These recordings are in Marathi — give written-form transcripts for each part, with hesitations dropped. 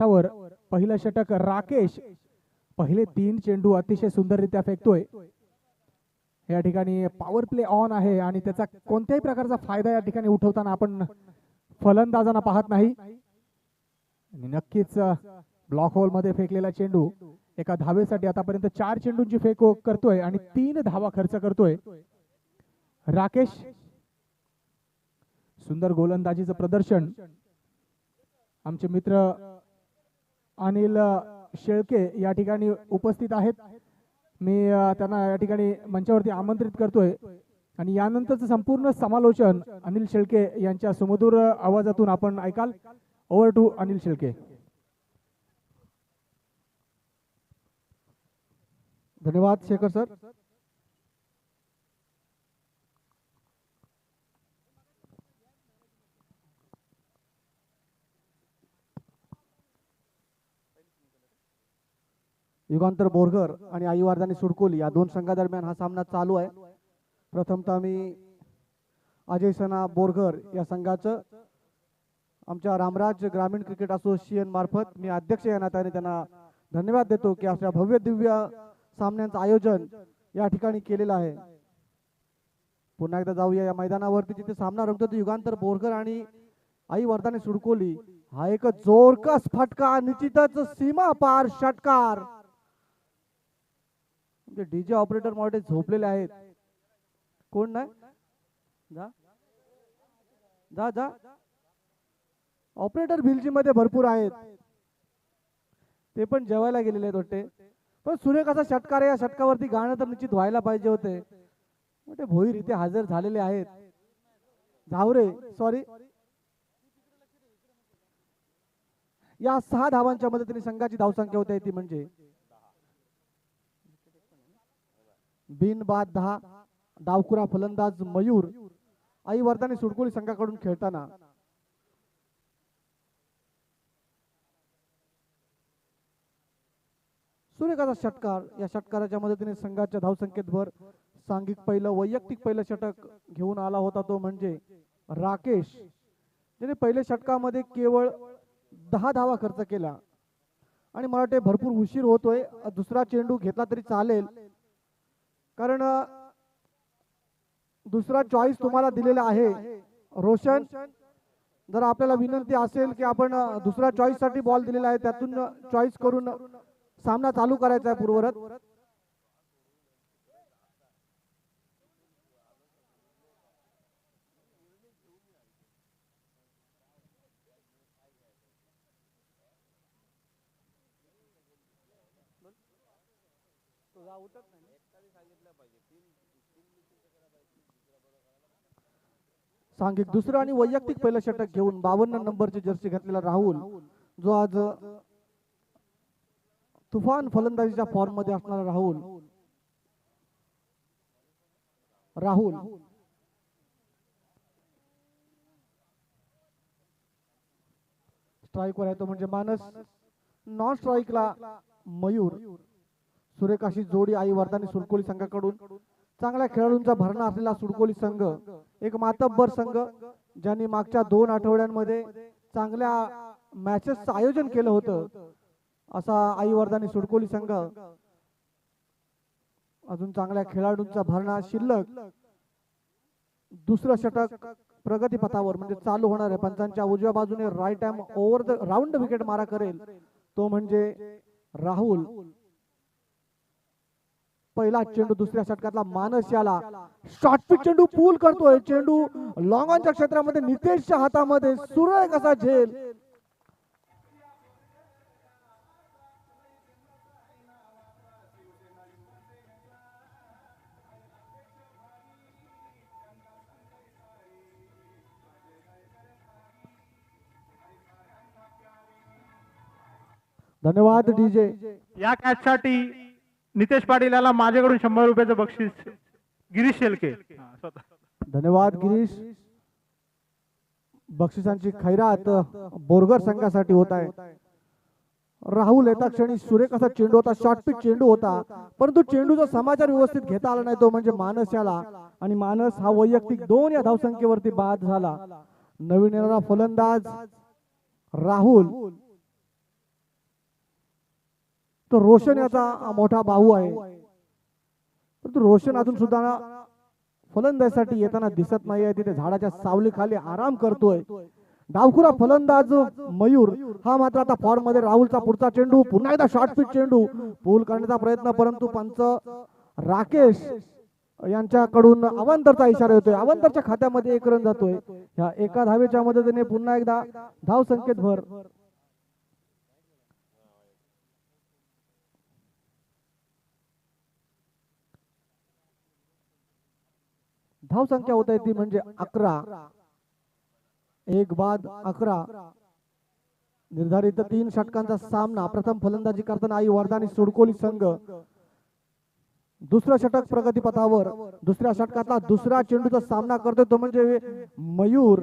वर पहिलं षटक राकेश पहिले 3 चेंडू अतिशय सुंदररित्या फेकतोय। या ठिकाणी पॉवर प्ले ऑन आहे आणि त्याचा कोणत्याही प्रकारचा फायदा या ठिकाणी उठवताना आपण फलंदाजांना पाहत नाही। आणि नक्कीच ब्लॉक होल मध्ये फेकलेला चेंडू एका धावेसाठी आतापर्यंत 4 चेंडूंची फेक करतोय आणि 3 धावा खर्च करतोय राकेश। सुंदर गोलंदाजीचं प्रदर्शन आमचे मित्र अनिल शेळके या ठिकाणी उपस्थित आहेत। मी त्यांना या ठिकाणी मंचावरती आमंत्रित करतोय आणि यानंतरचं संपूर्ण समालोचन अनिल शेळके यांच्या सुमधुर आवाजातून आपण ऐकाल। Over to Anil Shelke. धन्यवाद शेखर सर। युगांतर बोरघर आणि आईवारदानी सुडकोली या दोन संघादरम्यान हा सामना चालू आहे। प्रथमतः मी अजय सना बोरघर या संघाचं आमच्या रामराज ग्रामीण क्रिकेट असोसिएशन मार्फत मी अध्यक्ष या नात्याने त्यांना धन्यवाद देतो की अशा भव्य दिव्य सामन्यांचं आयोजन या ठिकाणी केलेलं आहे। पुन्हा एकदा जाऊया या मैदानावरती जिथे सामना रंगतो युगांतर बोरघर आणि आई वर्धाने सुडकोली। हा एक जोरकस फटका, निश्चितच सीमा पार षटकार। म्हणजे डीजे ऑपरेटर मोठे झोपलेले आहेत, कोण नाही जा जा जा ऑपरेटर भिलजी मध्ये भरपूर आहेत, ते पण जेवायला गेलेले आहेत वाटते। पण सुरेख असा षटकार आहे, या षटकावरती गाणं तर निश्चित व्हायला पाहिजे होते। मोठे भोईर इथे हजर झालेले आहेत। झावरे सॉरी या 6 धावांच्या मदतीने संघाची धावसंख्या होते ती म्हणजे बिन बाद 10। डावकुरा फलंदाज मयूर आई वर्धाने सुडकोली संघाकडून खेळताना सुरेखाचा षटकार। या षटकाराच्या मदतीने संघाच्या धावसंख्येत भर। सांघिक पहिलं वैयक्तिक पहिलं षटक घेऊन आला होता तो म्हणजे राकेश, ज्याने पहिल्या षटकामध्ये केवळ 10 धावा खर्च केला आणि मला वाटते भरपूर उशीर होतोय। दुसरा चेंडू घेतला तरी चालेल, कारण दुसरा चॉईस तुम्हाला दिलेला आहे। रोशन, जर आपल्याला विनंती असेल की आपण दुसरा चॉईस साठी बॉल दिलेला आहे, त्यातून चॉईस करून सामना चालू करायचा आहे पूर्वरत। सांघिक दुसरं आणि वैयक्तिक पहिलं षटक घेऊन 52 नंबरची जर्सी घातलेला राहुल, जो आज तुफान फलंदाजीच्या फॉर्म मध्ये असणारा राहुल स्ट्राईकवर आहे तो म्हणजे मानस। नॉन स्ट्राईकला मयूर। सुरेख अशी जोडी आई वर्धानी सुडकोली संघाकडून। चांगल्या खेळाडूंचा भरणा असलेला सुडकोली संघ एक मातब्बर संघ, ज्यांनी मागच्या 2 आठवड्यांमध्ये चांगल्या मॅचेसचं आयोजन केलं होतं, असा आई वर्धानी सुडकोली संघ अजून चांगल्या खेळाडूंचा भरणा शिल्लक। दुसरं षटक प्रगतीपथावर म्हणजे चालू होणार आहे। पंचांच्या उजव्या बाजूने right hand over the round wicket मारा करेल तो म्हणजे राहुल। पहिला चेंडू दुसऱ्या षटकातला मानस याला शॉर्ट पिच चेंडू पूल करतोय। चेंडू लॉंग ऑनच्या क्षेत्रामध्ये नितेशच्या हातामध्ये सुरेख असा झेल। धन्यवाद डीजे। या कॅच साठी नितेश पाटील याला माझ्याकडून 100 रुपयाचं बक्षीस गिरीश शेळके। धन्यवाद गिरीश। बक्षिसांची खैरात बोरघर संघासाठी होत आहे। राहुल येता क्षणी सुरेख असा चेंडू होता, शॉर्ट पिच चेंडू होता, परंतु चेंडूचा समाचार व्यवस्थित घेता आला नाही तो म्हणजे मानस याला। आणि मानस हा वैयक्तिक 2 या धावसंख्येवरती बाद झाला। नवीन येणारा फलंदाज राहुल तो रोशन याचा मोठा भाऊ आहे, परंतु रोशन अजून सुद्धा फलंदाजीसाठी येताना दिसत नाहीये. तिथे झाडाच्या सावलीखाली आराम करतोय. डावखुरा फलंदाज मयूर हा मात्र आता फॉर्म मध्ये. राहुलचा पुढचा चेंडू, पुन्हा एकदा शॉर्ट पिच चेंडू, पूल करण्याचा प्रयत्न, परंतु पंच राकेश यांच्याकडून अवांतरचा इशारा येतोय. अवांतरच्या खात्यामध्ये 1 रन जातोय. या एका धावेच्या मदतीने पुन्हा एकदा धाव संख्येत भर. धाव संख्या होत आहे ती म्हणजे 11. 1 बाद 11. निर्धारित 3 षटकांचा सामना. प्रथम फलंदाजी करताना आई वरदानी सुडकोली संघ. दुसरं षटक प्रगतीपथावर. दुसऱ्या षटकातला दुसरा चेंडूचा सामना करतोय तो म्हणजे मयूर.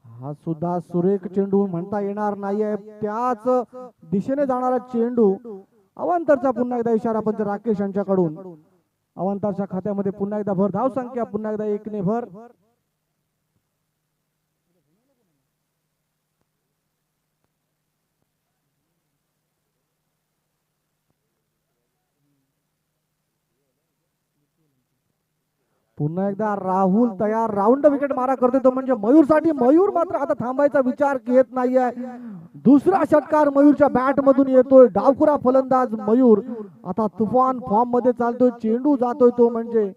हा सुद्धा सुरेख चेंडू म्हणता येणार नाहीये. त्याच दिशेने जाणारा चेंडू. अवांतरचा पुन्हा एकदा इशारा पंच राकेश यांच्याकडून. अवांतरच्या खात्यामध्ये पुन्हा एकदा भर. धाव संख्या पुन्हा एकदा 1 ने भर. पुन्हा एकदा राहुल तयार. राऊंड विकेट मारा करतोय तो म्हणजे मयूर साठी. मयूर मात्र आता थांबायचा विचार घेत नाहीये. दुसरा षटकार मयूरच्या बॅट मधून येतोय. डावखुरा फलंदाज मयूर आता तुफान फॉर्म मध्ये चालतोय. चेंडू जातोय तो म्हणजे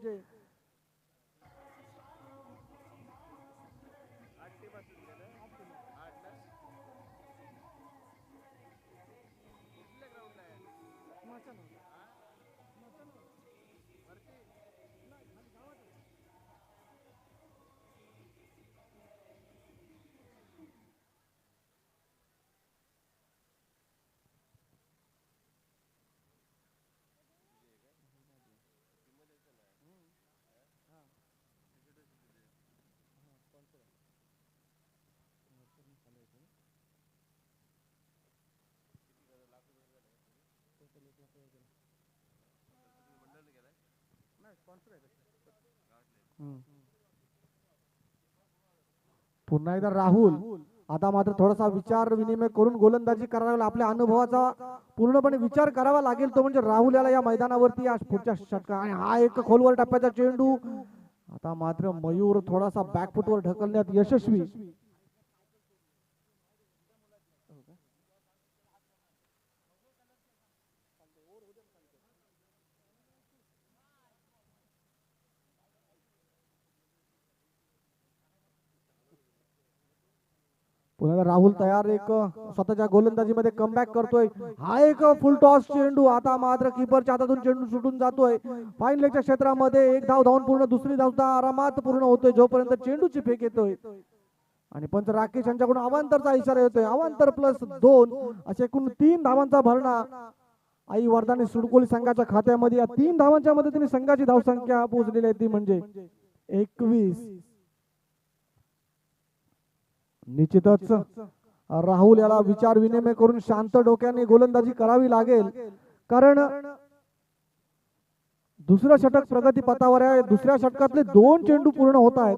पुन्हा एकदा राहुल. आता मात्र थोडासा विचार विनिमय करून गोलंदाजी करावी लागेल. आपल्या अनुभवाचा पूर्णपणे विचार करावा लागेल तो म्हणजे राहुल याला या मैदानावरती आज पुढच्या षटका. आणि हा एक खोलवर टप्प्याचा चेंडू. आता मात्र मयूर थोडासा बॅकफुटवर ढकलण्यात यशस्वी. पुन्हा राहुल तयार. एक स्वतःच्या गोलंदाजीमध्ये कमबॅक करतोय. हा एक फुल टॉस चेंडू. आता मात्र किपरच्या हातातून चेंडू सुटून जातोय. फाईन लेगच्या क्षेत्रामध्ये 1 धाव धावून पूर्ण. दुसरी धाव आरामात पूर्ण होतोय जोपर्यंत चेंडूची फेक येतोय. आणि पंच राकेश यांच्याकडून अवांतरचा इशारा येतोय. अवांतर +2 असे एकूण 3 धावांचा भरणा आई वरदानी सुडकोली संघाच्या खात्यामध्ये. या 3 धावांच्या मदतीने संघाची धावसंख्या पोहोचलेली आहे ती म्हणजे 21. निश्चितच राहुल याला विचार विनिमय करून शांत डोक्याने गोलंदाजी करावी लागेल. कारण दुसरं षटक प्रगती पथावर आहे. दुसऱ्या षटकातले 2 चेंडू पूर्ण होत आहेत.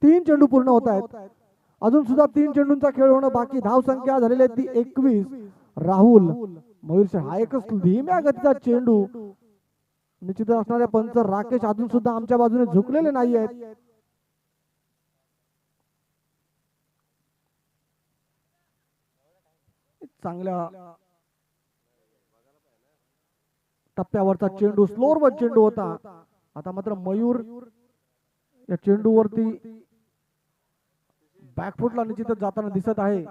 3 चेंडू पूर्ण होत आहेत. अजून सुद्धा 3 चेंडूंचा खेळ होणं बाकी. धाव संख्या झालेली आहे ती 21. राहुल मयूर हा एकच धीम्या गतीचा चेंडू. निश्चित असणाऱ्या पंच राकेश अजून सुद्धा आमच्या बाजूने झुकलेले नाही आहेत. चांगल्या टप्प्यावरचा चेंडू. स्लोअर चेंडू होता. आता मात्र मयूर या चेंडूवरती बॅकफुटला निश्चितच जाताना दिसत आहे.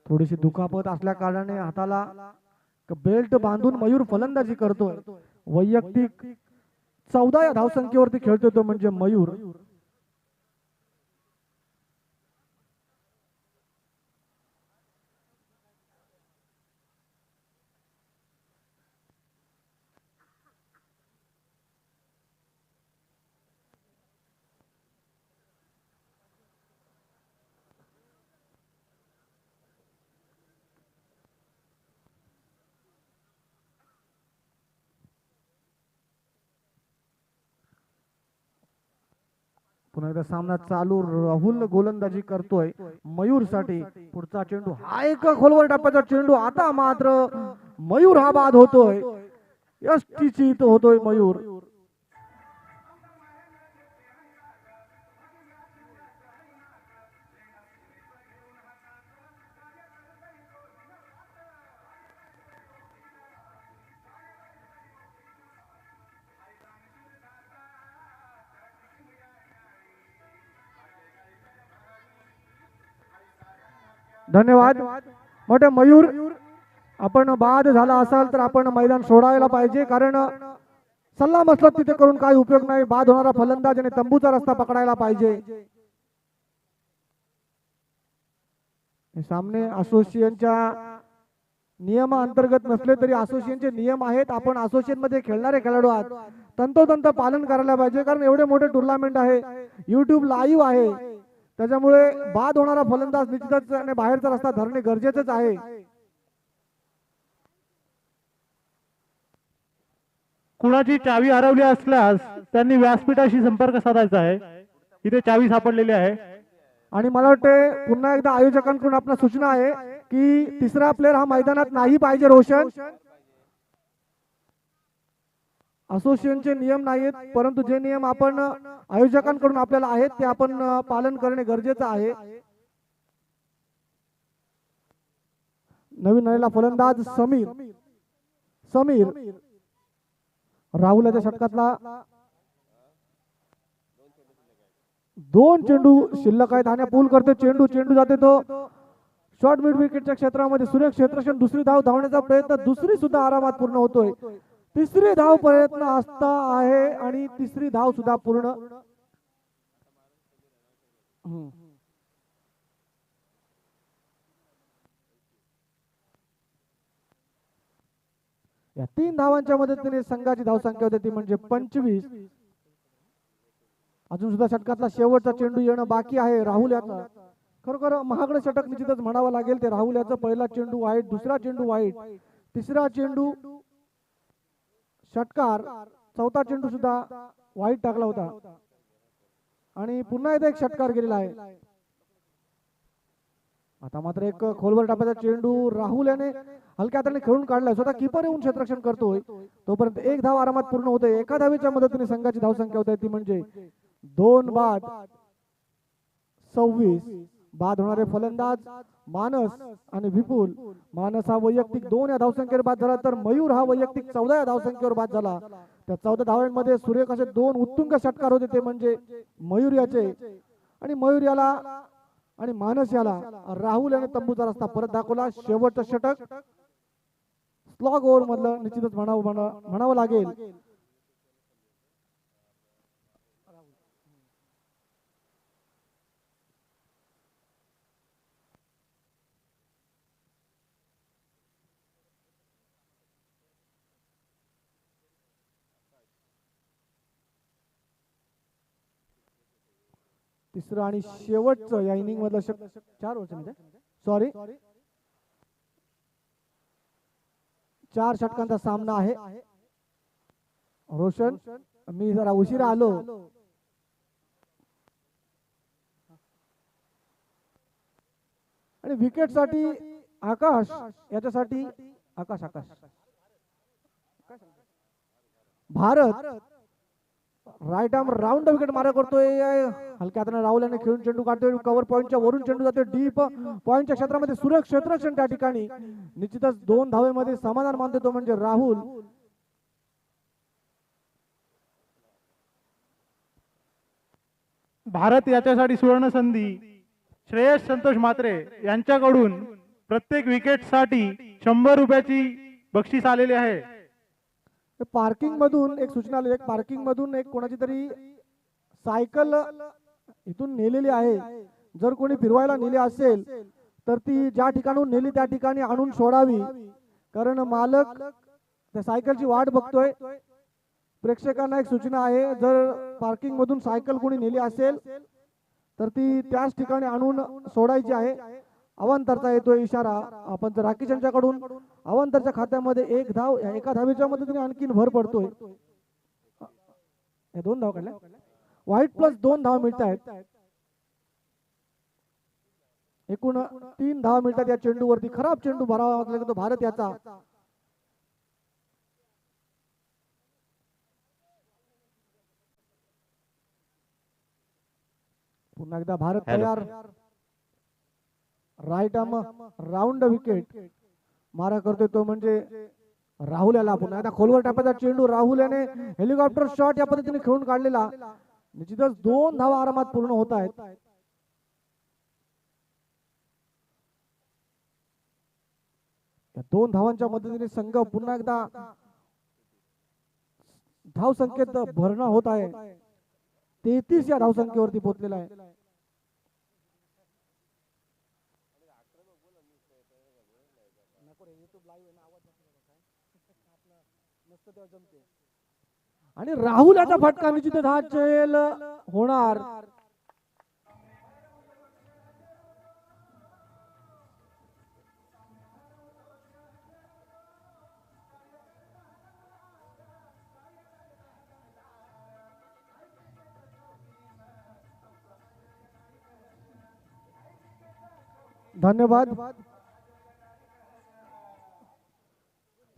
थोडीशी दुखापत असल्या कारणाने हाताला बेल्ट बांधून मयूर फलंदाजी करतोय. वैयक्तिक 14 या धावसंख्येवरती खेळतोय तो म्हणजे मयूर. पुन्हा एकदा सामना चालू. राहुल गोलंदाजी करतोय मयूर साठी. पुढचा चेंडू हा एक खोलवर टप्प्याचा चेंडू. आता मात्र मयूर हा बाद होतोय. यष्टीची इथं होतोय मयूर. धन्यवाद. मोठे मयूर, आपण बाद झाला असाल तर आपण मैदान सोडायला पाहिजे, कारण सल्ला मसलत तिथे करून काही उपयोग नाही. बाद होणारा फलंदाज आणि तंबूचा रस्ता पकडायला पाहिजे. हे सामने असोसिएशनच्या नियमाअंतर्गत नसले तरी असोसिएशनचे नियम आहेत. आपण असोसिएशन मध्ये खेळणारे खेळाडू आहात, तंतोतंत पालन करायला पाहिजे, कारण एवढे मोठे टुर्नामेंट आहे, युट्यूब लाईव्ह आहे. त्याच्यामुळे बाद होणारा फलंदाज निश्चितच आणि बाहेरचा रस्ता धरणे गरजेचंच आहे. कुणाची चावी हरवली असल्यास त्यांनी व्यासपीठाशी संपर्क साधायचा आहे. इथे चावी सापडलेली आहे. आणि मला वाटते पुन्हा एकदा आयोजकांकडून आपल्या सूचना आहे की तिसरा प्लेअर हा मैदानात नाही पाहिजे. रोशन, असोसिएशनचे नियम नाहीत, परंतु जे नियम आपण आयोजकांकडून आपल्याला आहेत ते आपण पालन करणे गरजेचं आहे. नवीन आलेला फलंदाज समीर राहुलाच्या षटकातला 2 चेंडू शिल्लक आहेत. आणि पूल करतो चेंडू जाते तो शॉर्ट मिड विकेटच्या क्षेत्रामध्ये. सुरेख क्षेत्रक्षण. दुसरी धाव धावण्याचा प्रयत्न, दुसरी सुद्धा आरामात पूर्ण होतोय. तिसरी धाव प्रयत्न असता आहे आणि तिसरी धाव सुद्धा पूर्ण. या 3 धावांच्या मदतीने संघाची धावसंख्या होती ती म्हणजे 25. अजून सुद्धा षटकातला शेवटचा चेंडू येणं बाकी आहे राहुल याचा. खरोखर महागडं षटक निश्चितच म्हणावं लागेल ते राहुल याचा. पहिला चेंडू वाईट, दुसरा चेंडू वाईट, तिसरा चेंडू षटकार, चौथा चेंडू सुद्धा वाईट टाकला होता आणि पुन्हा एकदा एक षटकार गेलेला आहे. आता मात्र एक खोलवर टाकायचा चेंडू राहुल याने हलक्या हाताने खेळून काढलाय. स्वतः किपर येऊन क्षेत्ररक्षण करतोय. तोपर्यंत एक धाव आरामात पूर्ण होते. एका धावेच्या मदतीने संघाची धावसंख्या होते ती म्हणजे 2 बाद 26. बाद होणारे फलंदाज मानस आणि विपुल. मानस हा वैयक्तिक 2 या धावसंख्येवर बाद झाला, तर मयूर हा वैयक्तिक 14 या धावसंख्येवर बाद झाला. त्या 14 धावांमध्ये सुरेख असे 2 उत्तुंग षटकार होते ते म्हणजे मयूर याचे. आणि मयूर याला आणि मानस याला राहुल याने तंबूचा रस्ता परत दाखवला. शेवटचं षटक स्लॉग ओव्हर मधलं निश्चितच म्हणावं लागेल. तिसरं आणि शेवटचं या इनिंग मधलं 4 ओव्हर म्हणजे सॉरी 4 षटकांचा सामना आहे. रोशन, मी जरा उशिरा आलो. आणि विकेट साठी आकाश याच्यासाठी आकाश भारत राईट आर्म राऊंड विकेट मारा करतोय. हलक्या हाताने राहुल याने खेळून चेंडू काढतोय. कव्हर पॉईंटच्या वरून चेंडू जातोय डीप पॉईंटच्या क्षेत्रामध्ये. सुरेख क्षेत्ररक्षण त्या ठिकाणी. निश्चितच 2 धावेमध्ये समाधान मानतो तो म्हणजे राहुल. भारत याच्यासाठी सुवर्ण संधी. श्रेयस संतोष म्हात्रे यांच्याकडून प्रत्येक विकेटसाठी 100 रुपयाची बक्षीस आलेली आहे. पार्किंग मधून एक सूचना आली. एक पार्किंग मधून एक कोणाची तरी सायकल इथून नेलेली आहे. जर कोणी फिरवायला नेली असेल तर ती ज्या ठिकाणून नेली त्या ठिकाणी आणून सोडावी, कारण मालक त्या सायकलची वाट बघतोय. प्रेक्षकांना एक सूचना आहे, जर पार्किंग मधून सायकल कोणी नेली असेल तर ती त्याच ठिकाणी आणून सोडायची आहे. अवांतरचा येतोय इशारा. आपण जर राकेश यांच्याकडून अवांतरच्या खात्यामध्ये 1 धाव, एका धावेच्या मदतीने आणखीन भर पडतोय. 2 धाव काढल्या. वाईट प्लस 2 धावा मिळत आहेत. एकूण 3 धावा मिळतात या चेंडूवरती. खराब चेंडू भरावा लागला तो भारत याचा. पुन्हा एकदा भारत तयार. राईट आर्म राऊंड विकेट मारा करतोय तो म्हणजे राहुल याला. पुन्हा एकदा खोलवर टाकायचा चेंडू राहुल याने हेलिकॉप्टर शॉट या पद्धतीने खेळून काढलेला. निश्चितच 2 धावा आरामात पूर्ण होत आहेत. या 2 धावांच्या मदतीने संघ पुन्हा एकदा धाव संख्येत भरणा होत आहे. 33 या धावसंख्येवरती पोहोचलेला आहे. आणि राहुल याचा फटका निश्चित हा चेल होणार. धन्यवाद.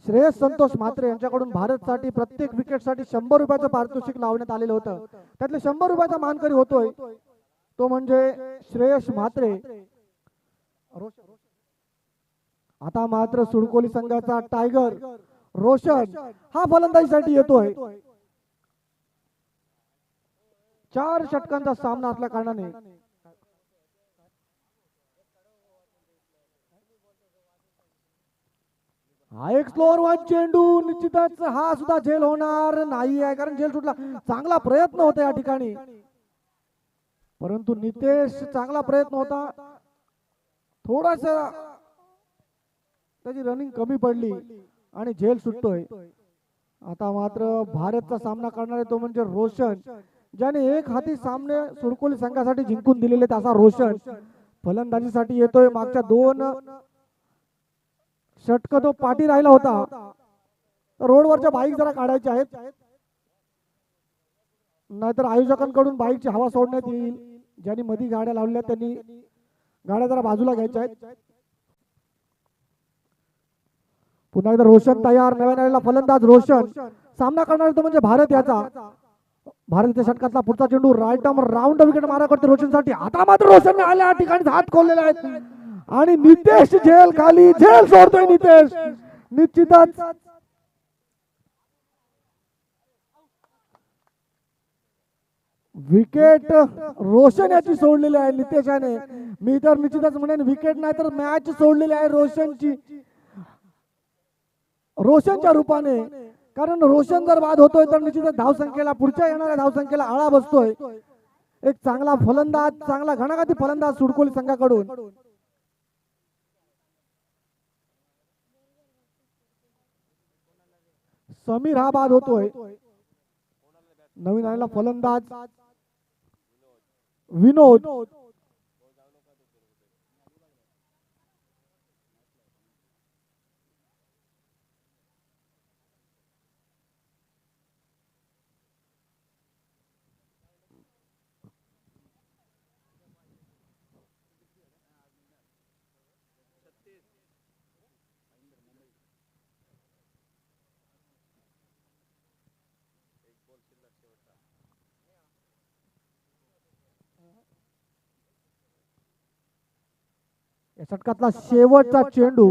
श्रेयस संतोष म्हात्रे यांच्याकडून भारतसाठी प्रत्येक विकेटसाठी 100 रुपयाचं पारितोषिक लावण्यात आलेलं होतं. त्यातले 100 रुपयाचा मानकरी होतोय तो म्हणजे श्रेयस म्हात्रे. आता मात्र सुडकोली संघाचा टायगर रोशन हा फलंदाजीसाठी येतोय. 4 षटकांचा सामना असल्या कारणाने हा एक स्लोअर वन चेंडू. निश्चितच हा सुद्धा झेल होणार नाही आहे कारण झेल सुटला. चांगला प्रयत्न होता या ठिकाणी परंतु नितेश चांगला प्रयत्न होता. थोडास त्याची रनिंग कमी पडली आणि झेल सुटतोय. आता मात्र भारतचा सामना करणारे तो म्हणजे रोशन ज्याने एक हाती सामने सुडकोली संघासाठी जिंकून दिलेले. तसा रोशन फलंदाजीसाठी येतोय. मागच्या 2 षटक तो पाठी राहिला होता. रोडवरच्या बाईक जरा काढायच्या आहेत नाहीतर आयोजकांकडून बाईकची हवा सोडण्यात येईल. ज्यांनी मधी गाड्या लावल्या त्यांनी गाड्या जरा बाजूला घ्यायच्या आहेत. पुन्हा एकदा रोशन तयार. नव्याने आलेला फलंदाज रोशन सामना करणार तो म्हणजे भारत याचा. भारतीय षटकातला पुढचा चेंडू राईट आर्म राऊंड विकेट मारा करतो रोशनसाठी. आता मात्र रोशन आल्या ठिकाणी हात खोललेले आहेत आणि नितेश झेल खाली. झेल सोडतोय नितेश. निश्चितच विकेट रोशन याची सोडलेली आहे नितेशाने. मी तर निश्चितच म्हणेन विकेट नाही तर मॅच सोडलेली आहे रोशनची, रोशनच्या रूपाने. कारण रोशन जर बाद होतोय तर निश्चितच धावसंख्येला पुढच्या येणाऱ्या धावसंख्येला आळा बसतोय. एक चांगला फलंदाज चांगला घणाघाती फलंदाज सुडकोली संघाकडून. समीर हा बाद होतोय. नवीन आलेला फलंदाज विनोद. या षटकातला शेवटचा चेंडू.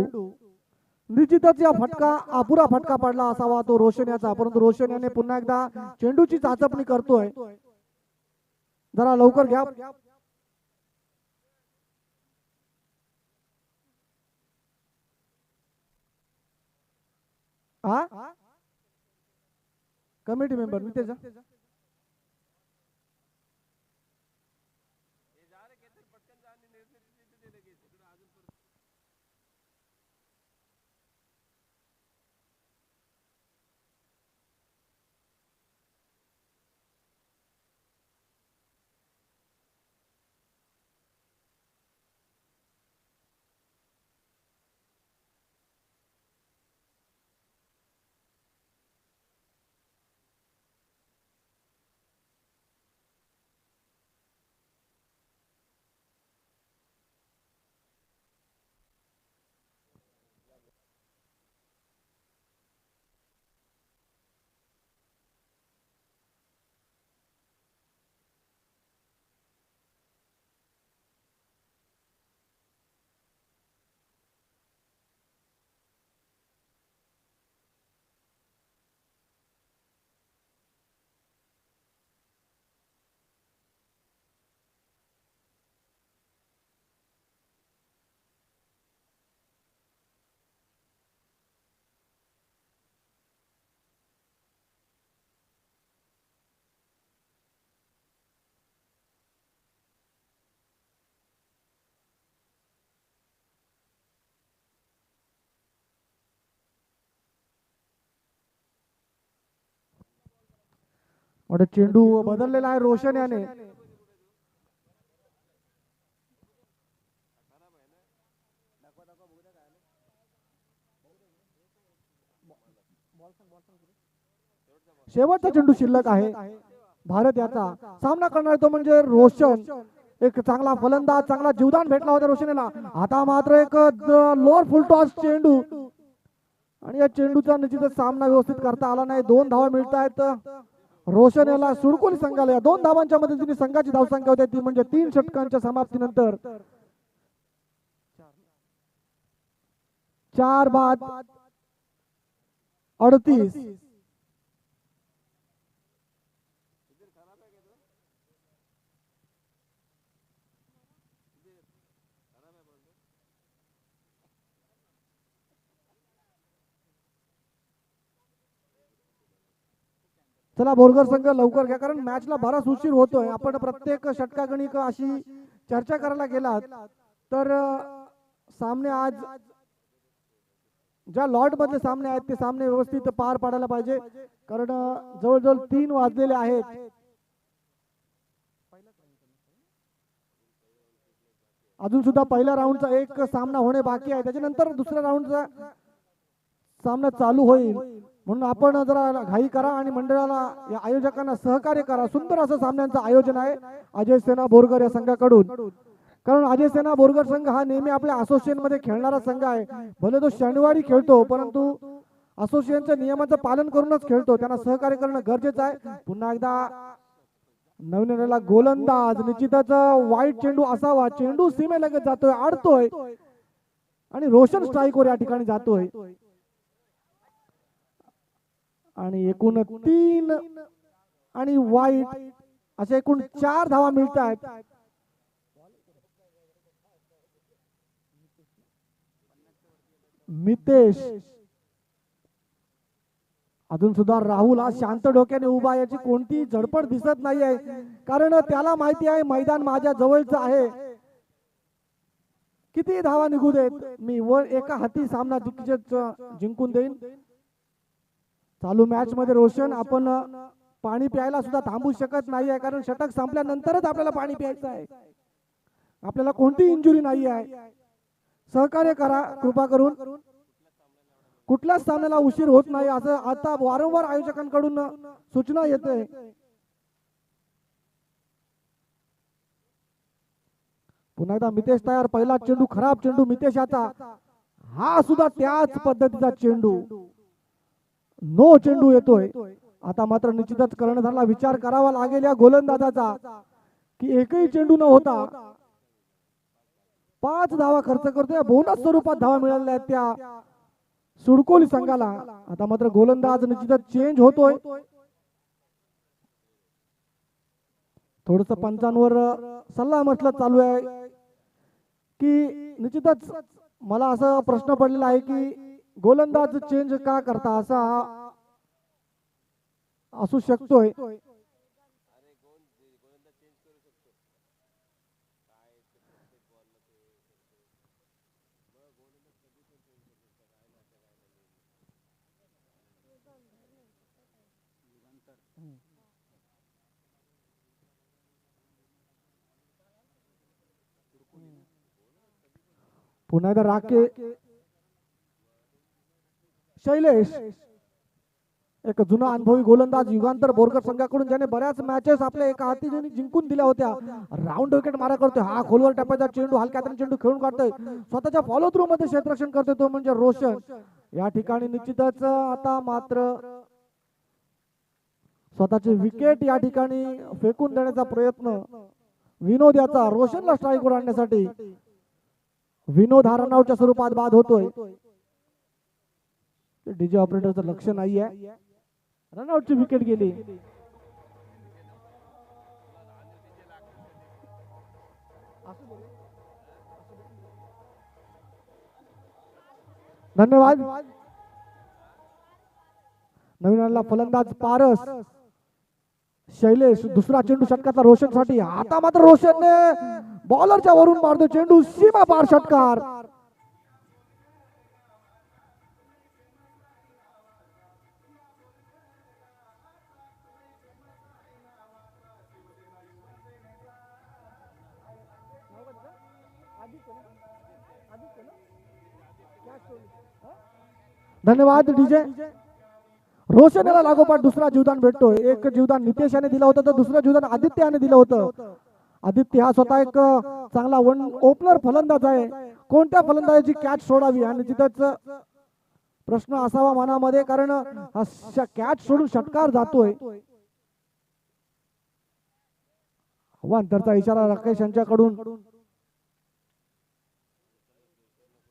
निश्चितच या फटका अपुरा फटका पडला असावा तो रोशन याचा. परंतु रोशन याने पुन्हा एकदा चेंडूची चाचपणी करतोय. जरा लवकर घ्या. कमिटी मेंबर नितेश मोठा चेंडू बदललेला आहे रोशन याने. शेवटचा चेंडू शिल्लक आहे भारत याचा. सामना करणार तो म्हणजे रोशन. एक चांगला फलंदाज, चांगला जीवदान भेटला होता रोशनला. आता मात्र एक लोअर फुल टॉस चेंडू आणि या चेंडूचा निश्चितच सामना व्यवस्थित करता आला नाही. 2 धावा मिळत आहेत रोशन याला. सुडकोली संघाला या 2 धावांच्या मदतीने संघाची धावसंख्या होती ती म्हणजे 3 षटकांच्या समाप्तीनंतर 4 बाद 38. चला बोरगर संघ लवकर घ्या, कारण मॅचला बराच उशीर होतोय. आपण प्रत्येक षटकागणिक अशी चर्चा करायला गेलात तर सामने आज ज्या लॉट मधले सामने आहेत ते सामने व्यवस्थित पार पाडायला पाहिजे, कारण जवळजवळ 3 वाजलेले आहेत. अजून सुद्धा पहिल्या राऊंडचा एक सामना होणे बाकी आहे, त्याच्यानंतर दुसऱ्या राऊंडचा सामना चालू होईल. म्हणून आपण जरा घाई करा आणि मंडळाला या आयोजकांना सहकार्य करा. सुंदर असं सामन्यांचं आयोजन आहे अजय सेना बोरगर या संघाकडून. कारण अजय सेना बोरगर संघ हा नेहमी आपल्या असोसिएशन मध्ये खेळणारा संघ आहे. भले तो शनिवारी खेळतो परंतु असोसिएशनच्या नियमांचं पालन करूनच खेळतो. त्यांना सहकार्य करणं गरजेचं आहे. पुन्हा एकदा नवीन आलेला गोलंदाज, निश्चितच वाईट चेंडू असावा. चेंडू सीमेलगत जातोय, अडतोय आणि रोशन स्ट्राईकवर या ठिकाणी जातोय. आणि एकूण 3 आणि वाईट असे एकूण 4 धावा मिळत आहेत. मितेश अजून सुद्धा राहुल हा शांत डोक्याने उभा, याची कोणती झडपड दिसत नाही आहे, कारण त्याला माहिती आहे मैदान माझ्या जवळच आहे. किती धावा निघू देत, मी वर एका हाती सामना जिंकून देईन. चालू मॅच मध्ये रोशन आपण पाणी प्यायला सुद्धा थांबू शकत नाही आहे, कारण षटक संपल्यानंतरच आपल्याला पाणी प्यायचं आहे. आपल्याला कोणती इंजुरी नाही आहे. सहकार्य करा कृपा करून. कुठल्याच सामन्याला उशीर होत नाही असं आता वारंवार आयोजकांकडून सूचना येते. पुन्हा एकदा मितेश तयार. पहिला चेंडू खराब चेंडू मितेशाचा. हा सुद्धा त्याच पद्धतीचा चेंडू. नो चेंडू येतोय. आता मात्र निश्चितच कर्णधाराला विचार करावा लागेल या गोलंदाजाचा की एकही चेंडू न होता 5 धावा खर्च करतोय. बोनस स्वरूपात धावा मिळाल्या आहेत त्या सुडकोली संघाला. आता मात्र गोलंदाज निश्चितच चेंज होतोय. थोडस पंचांवर सल्ला मसलत चालू आहे की निश्चितच मला असा प्रश्न पडलेला आहे की गोलंदाज चेंज का करता, असा असू शकतोय. पुन्हा एकदा राके शैलेश, एक जुना अनुभवी गोलंदाज युगांतर बोरकर संघाकडून, ज्याने बऱ्याच मॅचेस आपल्या एका हाती जिंकून दिल्या होत्या. राऊंड विकेट मारा करतोय. हा खोलवर टप्प्याचा चेंडू हलक्या हाताने चेंडू खेळून काढतोय. स्वतःच्या फॉलो थ्रू मध्ये क्षेत्ररक्षण करतोय तो म्हणजे रोशन. या ठिकाणी निश्चितच आता मात्र स्वतःची विकेट या ठिकाणी फेकून देण्याचा प्रयत्न विनोद याचा रोशनला स्ट्राईकवर आणण्यासाठी. विनोद हा रनआउटच्या स्वरूपात बाद होतोय. डीजे ऑपरेटरचं लक्ष नाहीये. रनआउटची विकेट गेली. धन्यवाद. नवीन आलेला फलंदाज पारस शैलेश. दुसरा चेंडू षटकाचा रोशन साठी. आता मात्र रोशनने बॉलरच्या वरून मारतो चेंडू सीमा पार षटकार. धन्यवाद डीजे. रोशन याला लागोपाठ दुसरा जीवदान भेटतोय. एक जीवदान नितेश याने दिलं होतं तर दुसरं जीवदान आदित्य याने दिलं होतं. आदित्य हा स्वतः एक चांगला ओपनर फलंदाज आहे. कोणत्या फलंदाजाची कॅच सोडावी आणि तिथंच प्रश्न असावा मनामध्ये, कारण हा कॅच सोडून षटकार जातोय. अंतरचा इशारा राकेश यांच्याकडून.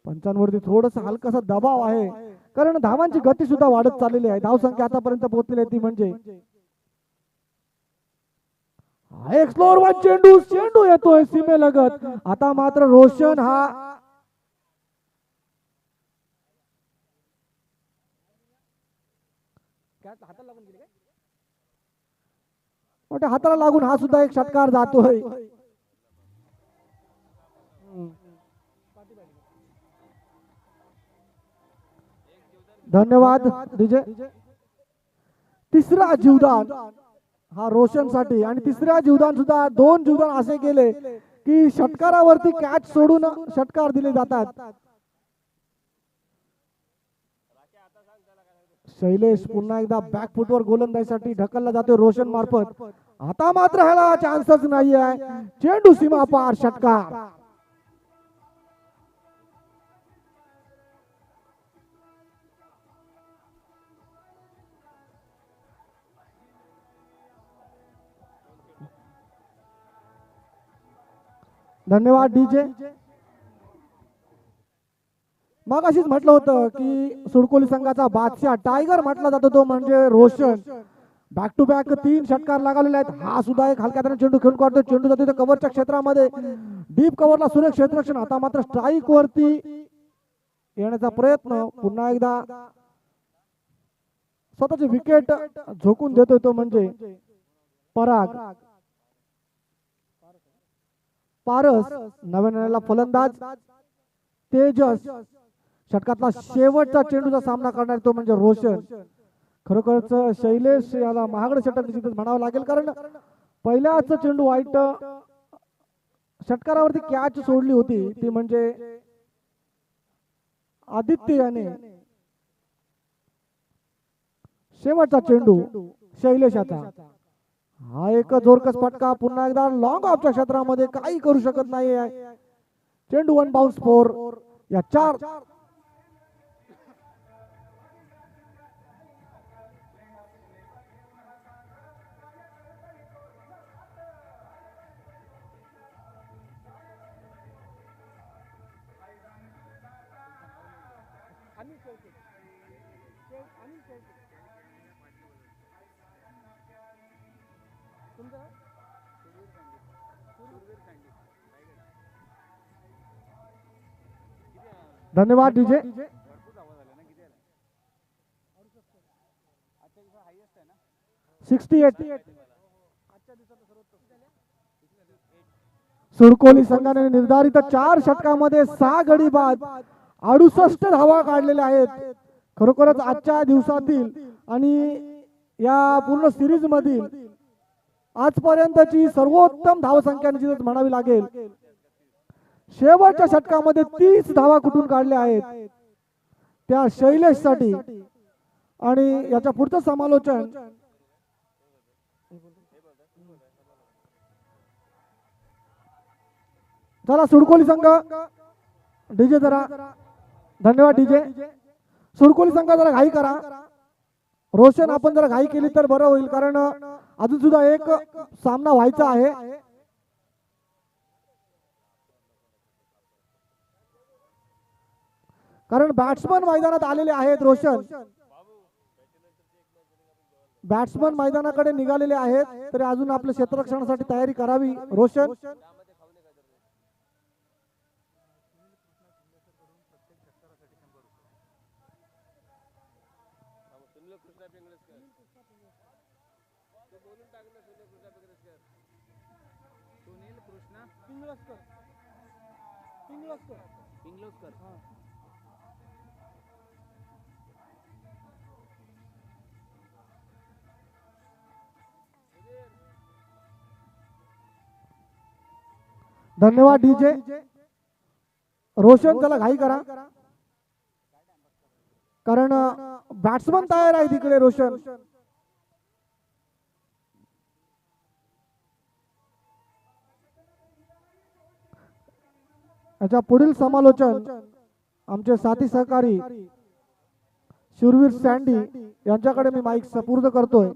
पंचांवरती थोडस हलकासा दबाव आहे, कारण धावांची गती सुद्धा वाढत चाललेली आहे. धावसंख्या आतापर्यंत पोहोचलेली आहे ती म्हणजे एक्सप्लोर वन चेंडू. चेंडू येतोय सीमेलगत. आता मात्र रोशन हा मोठ्या हाताला लागून हा सुद्धा एक षटकार जातोय. धन्यवाद डीजे. तिसरा जीवदान हा रोशन साठी आणि तिसऱ्या जीवदान सुद्धा 2 जीवदान असे केले की षटकारावरती कॅच सोडून षटकार दिले जातात. शैलेश पुन्हा एकदा बॅक फुटवर गोलंदाजीसाठी ढकलला जातोय रोशन मार्फत. आता मात्र ह्याला चान्सच नाही आहे. चेंडू सीमा पार, षटकार. धन्यवाद डीजे. मग अशीच म्हटलं होतं की सुडकोली संघाचा बादशाह टायगर म्हटला जातो तो म्हणजे रोशन. बॅक टू बॅक 3 षटकार लागलेले आहेत. हा सुद्धा एक हलक्या चेंडू खेळून काढतो. चेंडू जातो कव्हरच्या क्षेत्रामध्ये, डीप कव्हरला सुरेख क्षेत्ररक्षण. आता मात्र स्ट्राईक वरती येण्याचा प्रयत्न. पुन्हा एकदा स्वतःची विकेट झोकून देतोय तो म्हणजे पराग. पारस नव्याला फलंदाज. तेजस षटकातला शेवटचा चेंडूचा सामना करणार तो म्हणजे रोशन. खरोखरच शैलेश याला महागडे षटक म्हणावं लागेल, कारण पहिल्याच चेंडू वाईट षटकारावरती कॅच सोडली होती ती म्हणजे आदित्य याने. शेवटचा चेंडू शैलेशाचा. हा एक जोरकस फटका. पुन्हा एकदा लॉंग ऑफच्या क्षेत्रामध्ये काही करू शकत नाही. चेंडू 1 बाउन्स 4 या 4. धन्यवाद डीजे. 68. सुडकोली संघाने निर्धारित 4 षटकामध्ये 6 गडी बाद 68 धावा काढलेल्या आहेत. खरोखरच आजच्या दिवसातील आणि या पूर्ण सिरीज मधील आजपर्यंतची सर्वोत्तम धावसंख्या निश्चितच म्हणावी लागेल. शेवटच्या षटकामध्ये 30 धावा कुठून काढल्या आहेत त्या शैलेश साठी. आणि याच्या पुढचं समालोचन चला सुडकोली संघ डीजे जरा. धन्यवाद डीजे. सुडकोली संघ जरा घाई करा. रोशन आपण जरा घाई केली तर बरं होईल, कारण अजून सुद्धा एक सामना व्हायचा आहे. कारण बॅट्समन मैदानात आलेले आहेत. रोशन बॅट्समन मैदानाकडे निघालेले आहेत, तरी अजून आपल्या क्षेत्ररक्षणासाठी तयारी करावी. रोशन धन्यवाद डीजे. रोशन चला घाई करा, कारण बॅट्समन तयार आहे तिकडे रोशन. याच्या पुढील समालोचन आमचे साथी सहकारी शूरवीर सँडी यांच्याकडे मी माईक सुपूर्द करतोय.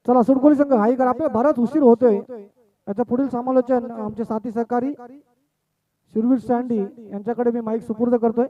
चला सुडकोली संघ घाई करा, आपल्याला बराच उशीर होतोय. याच्या पुढील समालोचन आमचे साथी सहकारी शूरवीर सँडी यांच्याकडे मी माईक सुपूर्द करतोय.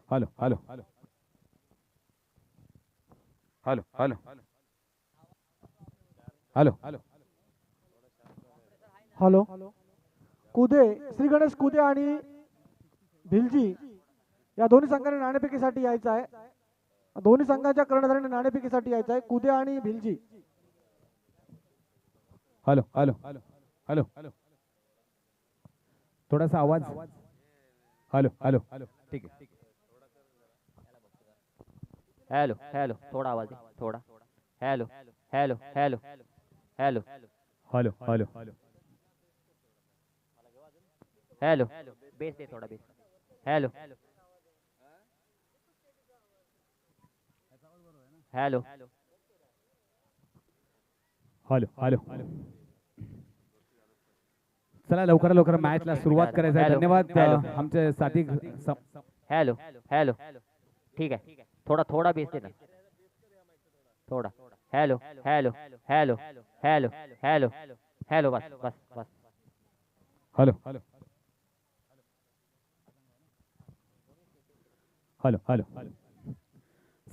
Hello hello hello hello hello hello hello hello, कुदे श्री गणेश कुदे आणि भिलजी या दोन्ही संघाने नाणेफेकीसाठी यायचं आहे. दोन्ही संघाच्या कर्णधारांनी नाणेफेकीसाठी यायचं आहे. कुदे आणि भिलजी. हॅलो हॅलो हॅलो हॅलो थोडासा आवाज. हॅलो हॅलो ठीक आहे. हेलो हेलो थोड़ा आवाज दे, थोड़ा. Hello hello hello hello hello hello hello bass दे, थोड़ा bass. Hello hello hello hello चला लवकर लवकर मॅचला सुरुवात करायचं आहे. धन्यवाद आमचे साथी हेलो हेलो ठीक है, थोड़ा थोड़ा बेस देना, थोड़ा. Hello hello hello hello hello hello बस बस बस. हॅलो हॅलो हॅलो हॅलो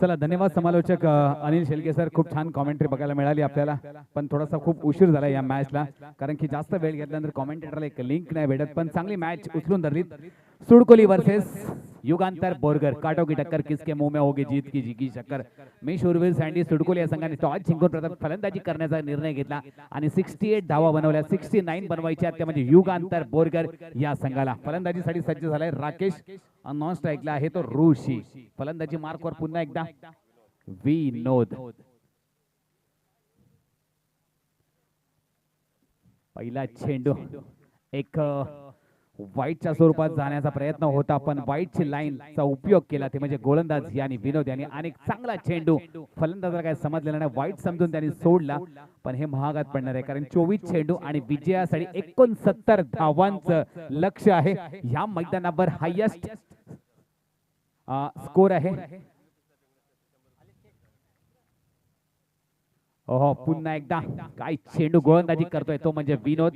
चला धन्यवाद समालोचक अनिल शेलके सर. खूप छान कॉमेंट्री बघायला मिळाली आपल्याला, पण थोडासा खूप उशीर झाला या मॅचला, कारण की जास्त वेळ घेतल्यानंतर कॉमेंटेटरला एक लिंक नाही भेटत. पण चांगली मॅच उचलून धरलीत. सुडकोली वर्सेस युगांतर बोरगर, काटो की टक्कर, किसके मुंह में होगी जीत की जी की शक्कर. मी शूरवीर सँडी सुडकोली या संघाने टॉस जिंकून प्रथम फलंदाजी करण्याचा निर्णय घेतला आणि 68 धावा बनवल्या. 69 बनवायच्या त्या म्हणजे युगांतर बोरगर या संघाला. फलंदाजीसाठी सज्ज झालाय राकेश. नॉन स्ट्राईकला आहे तो ऋषी. फलंदाजी मार्कवर पुन्हा एकदा विनोद. पहिला चेंडू एक वाईटच्या स्वरूपात जाण्याचा प्रयत्न होता, पण वाईटची लाईनचा उपयोग केला ते म्हणजे गोलंदाज यांनी विनोद यांनी. आणि चांगला चेंडू फलंदाजाला काय समजलेला नाही, वाईट समजून त्यांनी सोडला. पण हे महागात पडणार आहे, कारण 24 चेंडू आणि विजयासाठी 69 धावांचं लक्ष आहे. या मैदानावर हायेस्ट स्कोर आहे. ओहो पुन्हा एकदा काय चेंडू गोलंदाजी करतोय तो म्हणजे विनोद.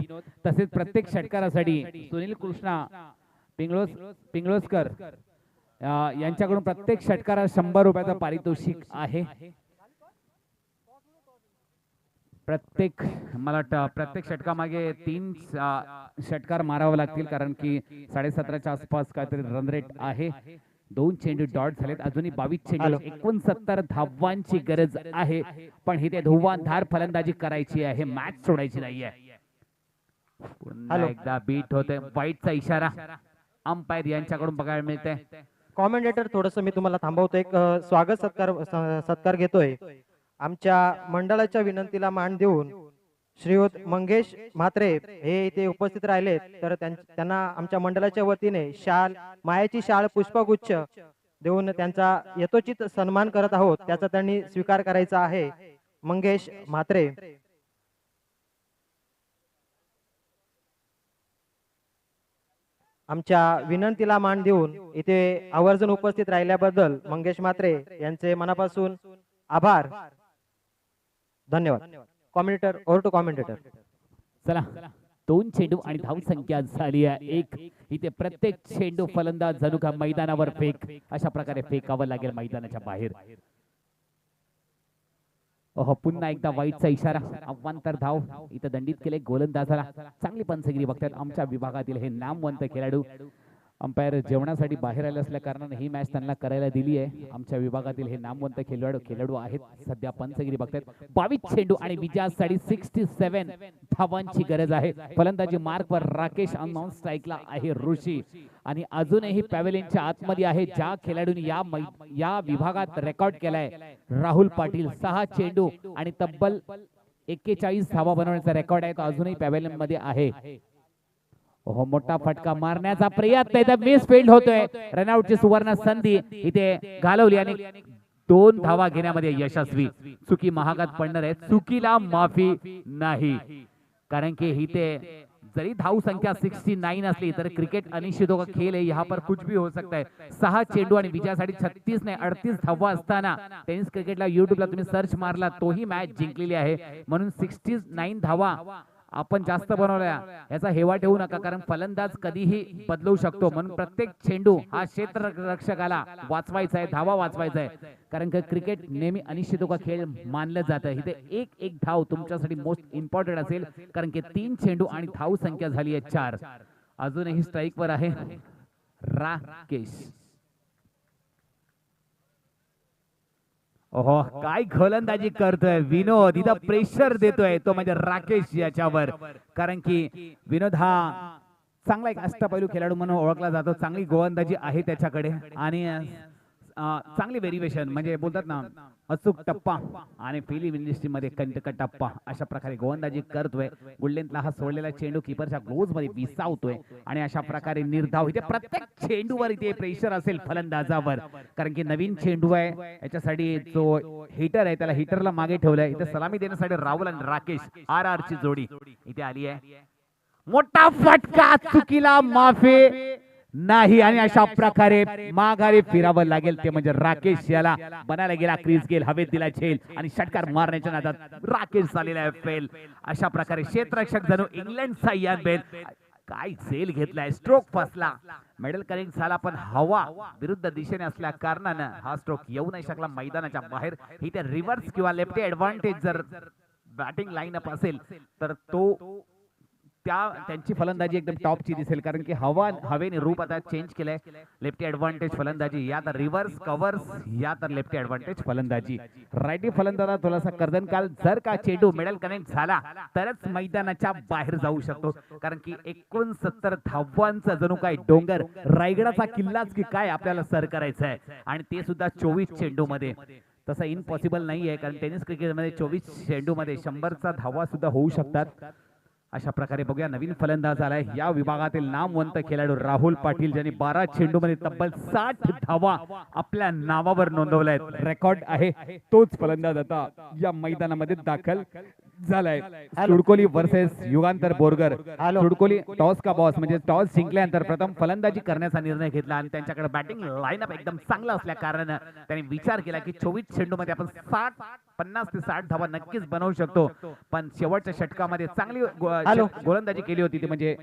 तसेच प्रत्येक षटकारासाठी सुनील कृष्णा पिंगळोस्कर यांच्याकडून प्रत्येक षटकारास 100 रुपयाचा पारितोषिक आहे. प्रत्येक मला वाटतं प्रत्येक षटकामागे 3 षटकार मारावे लागतील, कारण की 17.5च्या आसपास काहीतरी रन रेट आहे. 2 चेंडू डॉट झालेत, अजूनही 22 चेंडू, 69 धावांची गरज आहे. पण इथे धुवांधार फलंदाजी करायची आहे, मॅच सोडायची नाहीये. पुन्हा एकदा बीट होते, वाईटचा इशारा अंपायर यांच्याकडून बघायला मिळते. कॉमेंटेटर थोडस मी तुम्हाला थांबवतो, एक स्वागत सत्कार घेतोय. आमच्या मंडळाच्या विनंतीला मान देऊन श्रीयुत मंगेश म्हात्रे हे इथे उपस्थित राहिले तर त्यांना आमच्या मंडळाच्या वतीने शाल मायाची शाल पुष्पगुच्छ देऊन त्यांचा यथोचित सन्मान करत आहोत, त्याचा त्यांनी स्वीकार करायचा आहे. मंगेश म्हात्रे. आमच्या विनंतीला मान देऊन इथे आवर्जून उपस्थित राहिल्याबद्दल मंगेश म्हात्रे यांचे मनापासून आभार. धन्यवाद. Commentator over to commentator. चला 2 चेंडू आणि धाव संख्या झाली आहे 1. इथे प्रत्येक चेंडू फलंदाज जणू का मैदानावर फेक अशा प्रकारे फेकावं लागेल मैदानाच्या बाहेर. ओहो पुन्हा एकदा वाईटचा इशारा. अवांतर धाव इथं दंडित केले गोलंदाजाला. चांगली पंचगिरी बघतात आमच्या विभागातील हे नामवंत खेळाडू. अंपायर जेवणासाठी बाहेर आले असल्या कारणाने ही मॅच त्यांना करायला दिली आहे. आमच्या विभागातील हे नामवंत खेळाडू आहेत सध्या पंचगिरी बघतात. 22 चेंडू आणि विजयासाठी 67 धावांची गरज आहे. फलंदाजी मार्कवर राकेश नॉन स्ट्राईकला आहे ऋषी आणि अजूनही पॅव्हेलियनच्या आतमध्ये आहे ज्या खेळाडूंनी या विभागात रेकॉर्ड केलाय राहुल पाटील. 6 चेंडू आणि तब्बल 41 धावा बनवण्याचा रेकॉर्ड आहे तो अजूनही पॅव्हेलियन मध्ये आहे. ओहो मोठा फटका मारण्याचा प्रयत्न इथे मिस फील्ड होतोय. रनआउटची सुवर्ण संधी इथे घालवली आणि 2 धावा घेण्यामध्ये यशस्वी. चुकी महागात पडणार आहे. चुकीला माफी नाही कारण की इथे जरी धाव संख्या 69 असली तर क्रिकेट अनिश्चितों का खेल है, यहाँ पर कुछ भी हो सकता है. 6 चेंडू आणि विजयासाठी 36 नाही 38 धावा असताना टेनिस क्रिकेटला युट्यूबला तुम्ही सर्च मारला तोही मॅच जिंकलेली आहे. म्हणून 69 धावा आपण जास्त बनवल्या याचा हेवा ठेवू नका कारण फलंदाज कधीही बदलू शकतो. म्हणून प्रत्येक चेंडू हा क्षेत्ररक्षकाला वाचवायचा आहे, धावा वाचवायचा आहे कारण की क्रिकेट नेहमी अनिश्चितों का खेळ मानलं जातं. इथे एक धाव तुमच्यासाठी मोस्ट इम्पॉर्टंट असेल कारण की 3 चेंडू आणि धाव संख्या झाली आहे 4. अजूनही स्ट्राईक वर आहे राकेश. ओहो काय गोलंदाजी करतोय विनोद. इथं प्रेशर देतोय तो म्हणजे राकेश याच्यावर कारण की विनोद हा चांगला एक अष्टपैलू खेळाडू म्हणून ओळखला जातो. चांगली गोलंदाजी आहे त्याच्याकडे आणि चांगली व्हेरिएशन म्हणजे बोलतात ना अचूक टप्पा आणि फिलिम इंडस्ट्री मध्ये कंटक टप्पा अशा प्रकारे गोलंदाजी करतोय. गुल्लेंतला हा सोडलेला चेंडू कीपरच्या ग्लोव्ज मध्ये विसावतोय आणि अशा प्रकारे निर्धाव. इथे प्रत्येक चेंडूवर इथे प्रेशर असेल फलंदाजावर कारण की नवीन चेंडू आहे याच्यासाठी जो हिटर आहे त्याला हिटरला मागे ठेवलाय. इथे सलामी देण्यासाठी राहुल आणि राकेश RR ची जोडी इथे आली आहे. मोठा फटका चुकीला माफी नाही आणि अशा प्रकारे माघारी फिरावं लागेल ते म्हणजे राकेश याला बनायला गेला क्रीज गेल हवेत दिला झेल आणि षटकार मारण्याच्या नादात राकेश झालेला आहे फेल. अशा प्रकारे क्षेत्ररक्षक जणू इंग्लंडचा यान बेल काय झेल घेतलाय. स्ट्रोक फसला मेडल कनेक्ट झाला पण हवा विरुद्ध दिशेने असल्या कारणानं हा स्ट्रोक येऊ नाही शकला मैदानाच्या बाहेर. इथे रिव्हर्स किंवा लेफ्ट ऍडव्हान्टेज जर बॅटिंग लाईनअप असेल तर तो त्यांची फलंदाजी एकदम टॉपची दिसेल कारण की हवेने रूप आता चेंज केलंय. लेफ्टी ऍडव्हान्टेज फलंदाजी या तर रिव्हर्स कव्हर्स या तर लेफ्टी ऍडव्हान्टेज फलंदाजी. रायटी फलंदाजा थोडासा कर्दनकाल जर का चेंडू मिडल कनेक्ट झाला तरच मैदानाच्या बाहेर जाऊ शकतो कारण की 69 धावांचा जणू काय डोंगर रायगडाचा किल्लाच की काय आपल्याला सर करायचा आहे आणि ते सुद्धा 24 चेंडू मध्ये. तसं इम्पॉसिबल नाहीये कारण टेनिस क्रिकेटमध्ये 24 चेंडू मध्ये 100चा धावा सुद्धा होऊ शकतात. अशा प्रकारे बघूया नवीन फलंदाज आलाय या विभागातील नामवंत खेळाडू राहुल पाटील ज्यांनी 12 चेंडू मध्ये तब्बल 60 धावा आपल्या नावावर नोंदवल्या आहेत. रेकॉर्ड आहे तोच फलंदाज आता या मैदानामध्ये दाखल झालाय. सुडकोली वर्सेस युगांतर बोरगर. सुडकोली टॉस का बॉस म्हणजे टॉस जिंकल्यानंतर प्रथम फलंदाजी करण्याचा निर्णय घेतला आणि त्यांच्याकडे बॅटिंग लाईनअप एकदम चांगला असल्या कारणाने त्यांनी विचार केला की 24 चेंडू मध्ये आपण 50 ते 60 धावा नक्कीच बनवू शकतो. पण शेवटच्या षटकामध्ये चांगली गोलंदाजी केली होती ती म्हणजे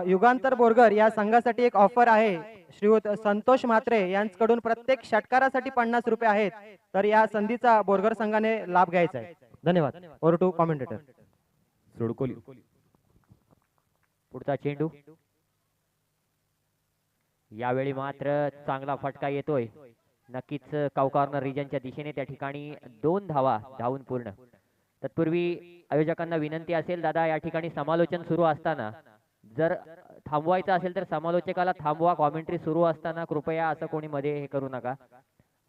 युगांतर बोरगर या संघासाठी एक ऑफर आहे. श्रीयुत संतोष म्हात्रे यांच्याकडून प्रत्येक षटकारासाठी 50 रुपये आहेत तर या संधीचा बोरगर संघाने लाभ घ्यायचा आहे. धन्यवाद. Over to commentator. सुडकोली पुढचा चेंडू यावेळी मात्र चांगला फटका येतोय. नक्कीच काउ कॉर्नर रिजनच्या दिशेने त्या ठिकाणी 2 धावा धावून पूर्ण. तत्पूर्वी आयोजकांना विनंती असेल दादा या ठिकाणी समालोचन सुरू असताना जर थांबवायचं असेल तर समालोचकाला थांबवा. कॉमेंट्री सुरू असताना कृपया असं कोणी मध्ये हे करू नका.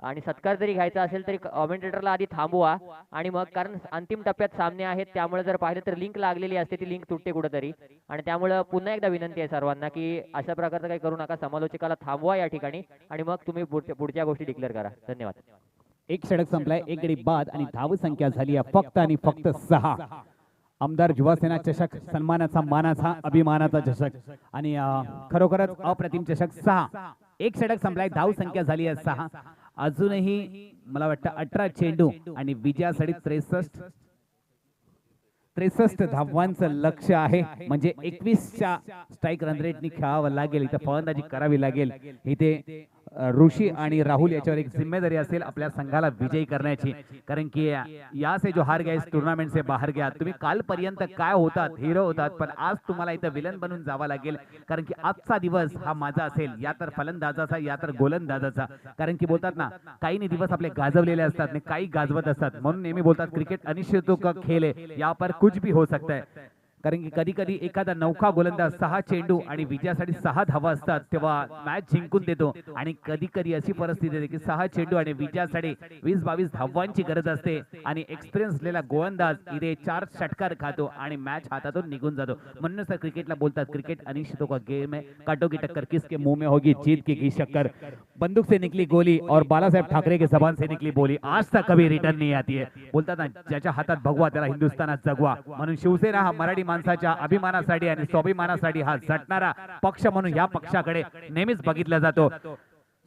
आणि सत्कार जरी घ्यायचा असेल तरी कॉमेंटेटरला आधी थांबवा आणि मग, कारण अंतिम टप्प्यात सामने आहेत त्यामुळे जर पाहिलं तर लिंक लागलेली असते, ती लिंक तुटते कुठेतरी. आणि त्यामुळं पुन्हा एकदा विनंती आहे सर्वांना की अशा प्रकारचं काही करू नका, समालोचकाला थांबवा या ठिकाणी आणि मग तुम्ही पुढच्या गोष्टी डिक्लेअर करा. धन्यवाद. एक षटक संपलाय, एक गडी बाद आणि धाव संख्या झाली आहे फक्त आणि फक्त 6. आमदार युवासेना चषक सन्मानाचा, मानाचा, अभिमानाचा चषक आणि खरोखरच अप्रतिम चषक 6. एक षटक संपलाय, धाव संख्या झाली आहे 6. अजूनही मला वाटतं 18 चेंडू आणि विजयासाठी 63 धावांचं लक्ष आहे. म्हणजे 21च्या स्ट्राईक रन रेटनी खेळावं लागेल, इथं फलंदाजी करावी लागेल. इथे ऋषी आणि राहुल याच्यावर एक जिम्मेदारी असेल आपल्या संघाला विजयी करण्याची, कारण की या से जो हार गया इस टूर्नामेंट से बाहेर गया. तुम्ही कालपर्यंत काय होतात, हिरो होतात, पण आज तुम्हाला इथं विलन बनून जावं लागेल, कारण की आजचा दिवस हा माझा असेल, या तर फलंदाजाचा या तर गोलंदाजाचा. कारण की बोलतात ना, काही दिवस आपले गाजवलेले असतात आणि काही गाजवत असतात. म्हणून नेहमी बोलतात क्रिकेट अनिश्चितों का खेळ आहे, या पर कुछ भी हो सकता है. कारण की कधी कधी एखादा नौका गोलंदाज 6 चेंडू आणि विजयासाठी 6 धावा असतात तेव्हा मॅच जिंकून देतो, आणि कधी कधी अशी परिस्थिती येते की 6 चेंडू आणि विजयासाठी 20-22 धावांची गरज असते आणि एक्सपिरियन्स असलेला गोलंदाज इथे 4 षटकार खातो आणि मॅच हातातून निघून जातो. म्हणूनच तर क्रिकेटला बोलतात क्रिकेट अनिश्चितों का गेम है, कांटों की टक्कर किसके मुंह में होगी, जीत की घी शक्कर. बंदूक से निकली गोली और बाला साहेब ठाकरे के जबान से निकली बोली, आज तक कभी रिटर्न नहीं आती है. बोलतात ना, ज्याच्या हातात भगवा त्याला हिंदुस्थानात जगवा. म्हणून शिवसेना हा मराठी माणसाच्या अभिमानासाठी आणि स्वाभिमानासाठी हा झटणारा पक्ष म्हणून या पक्षाकडे नेहमीच बघितला जातो.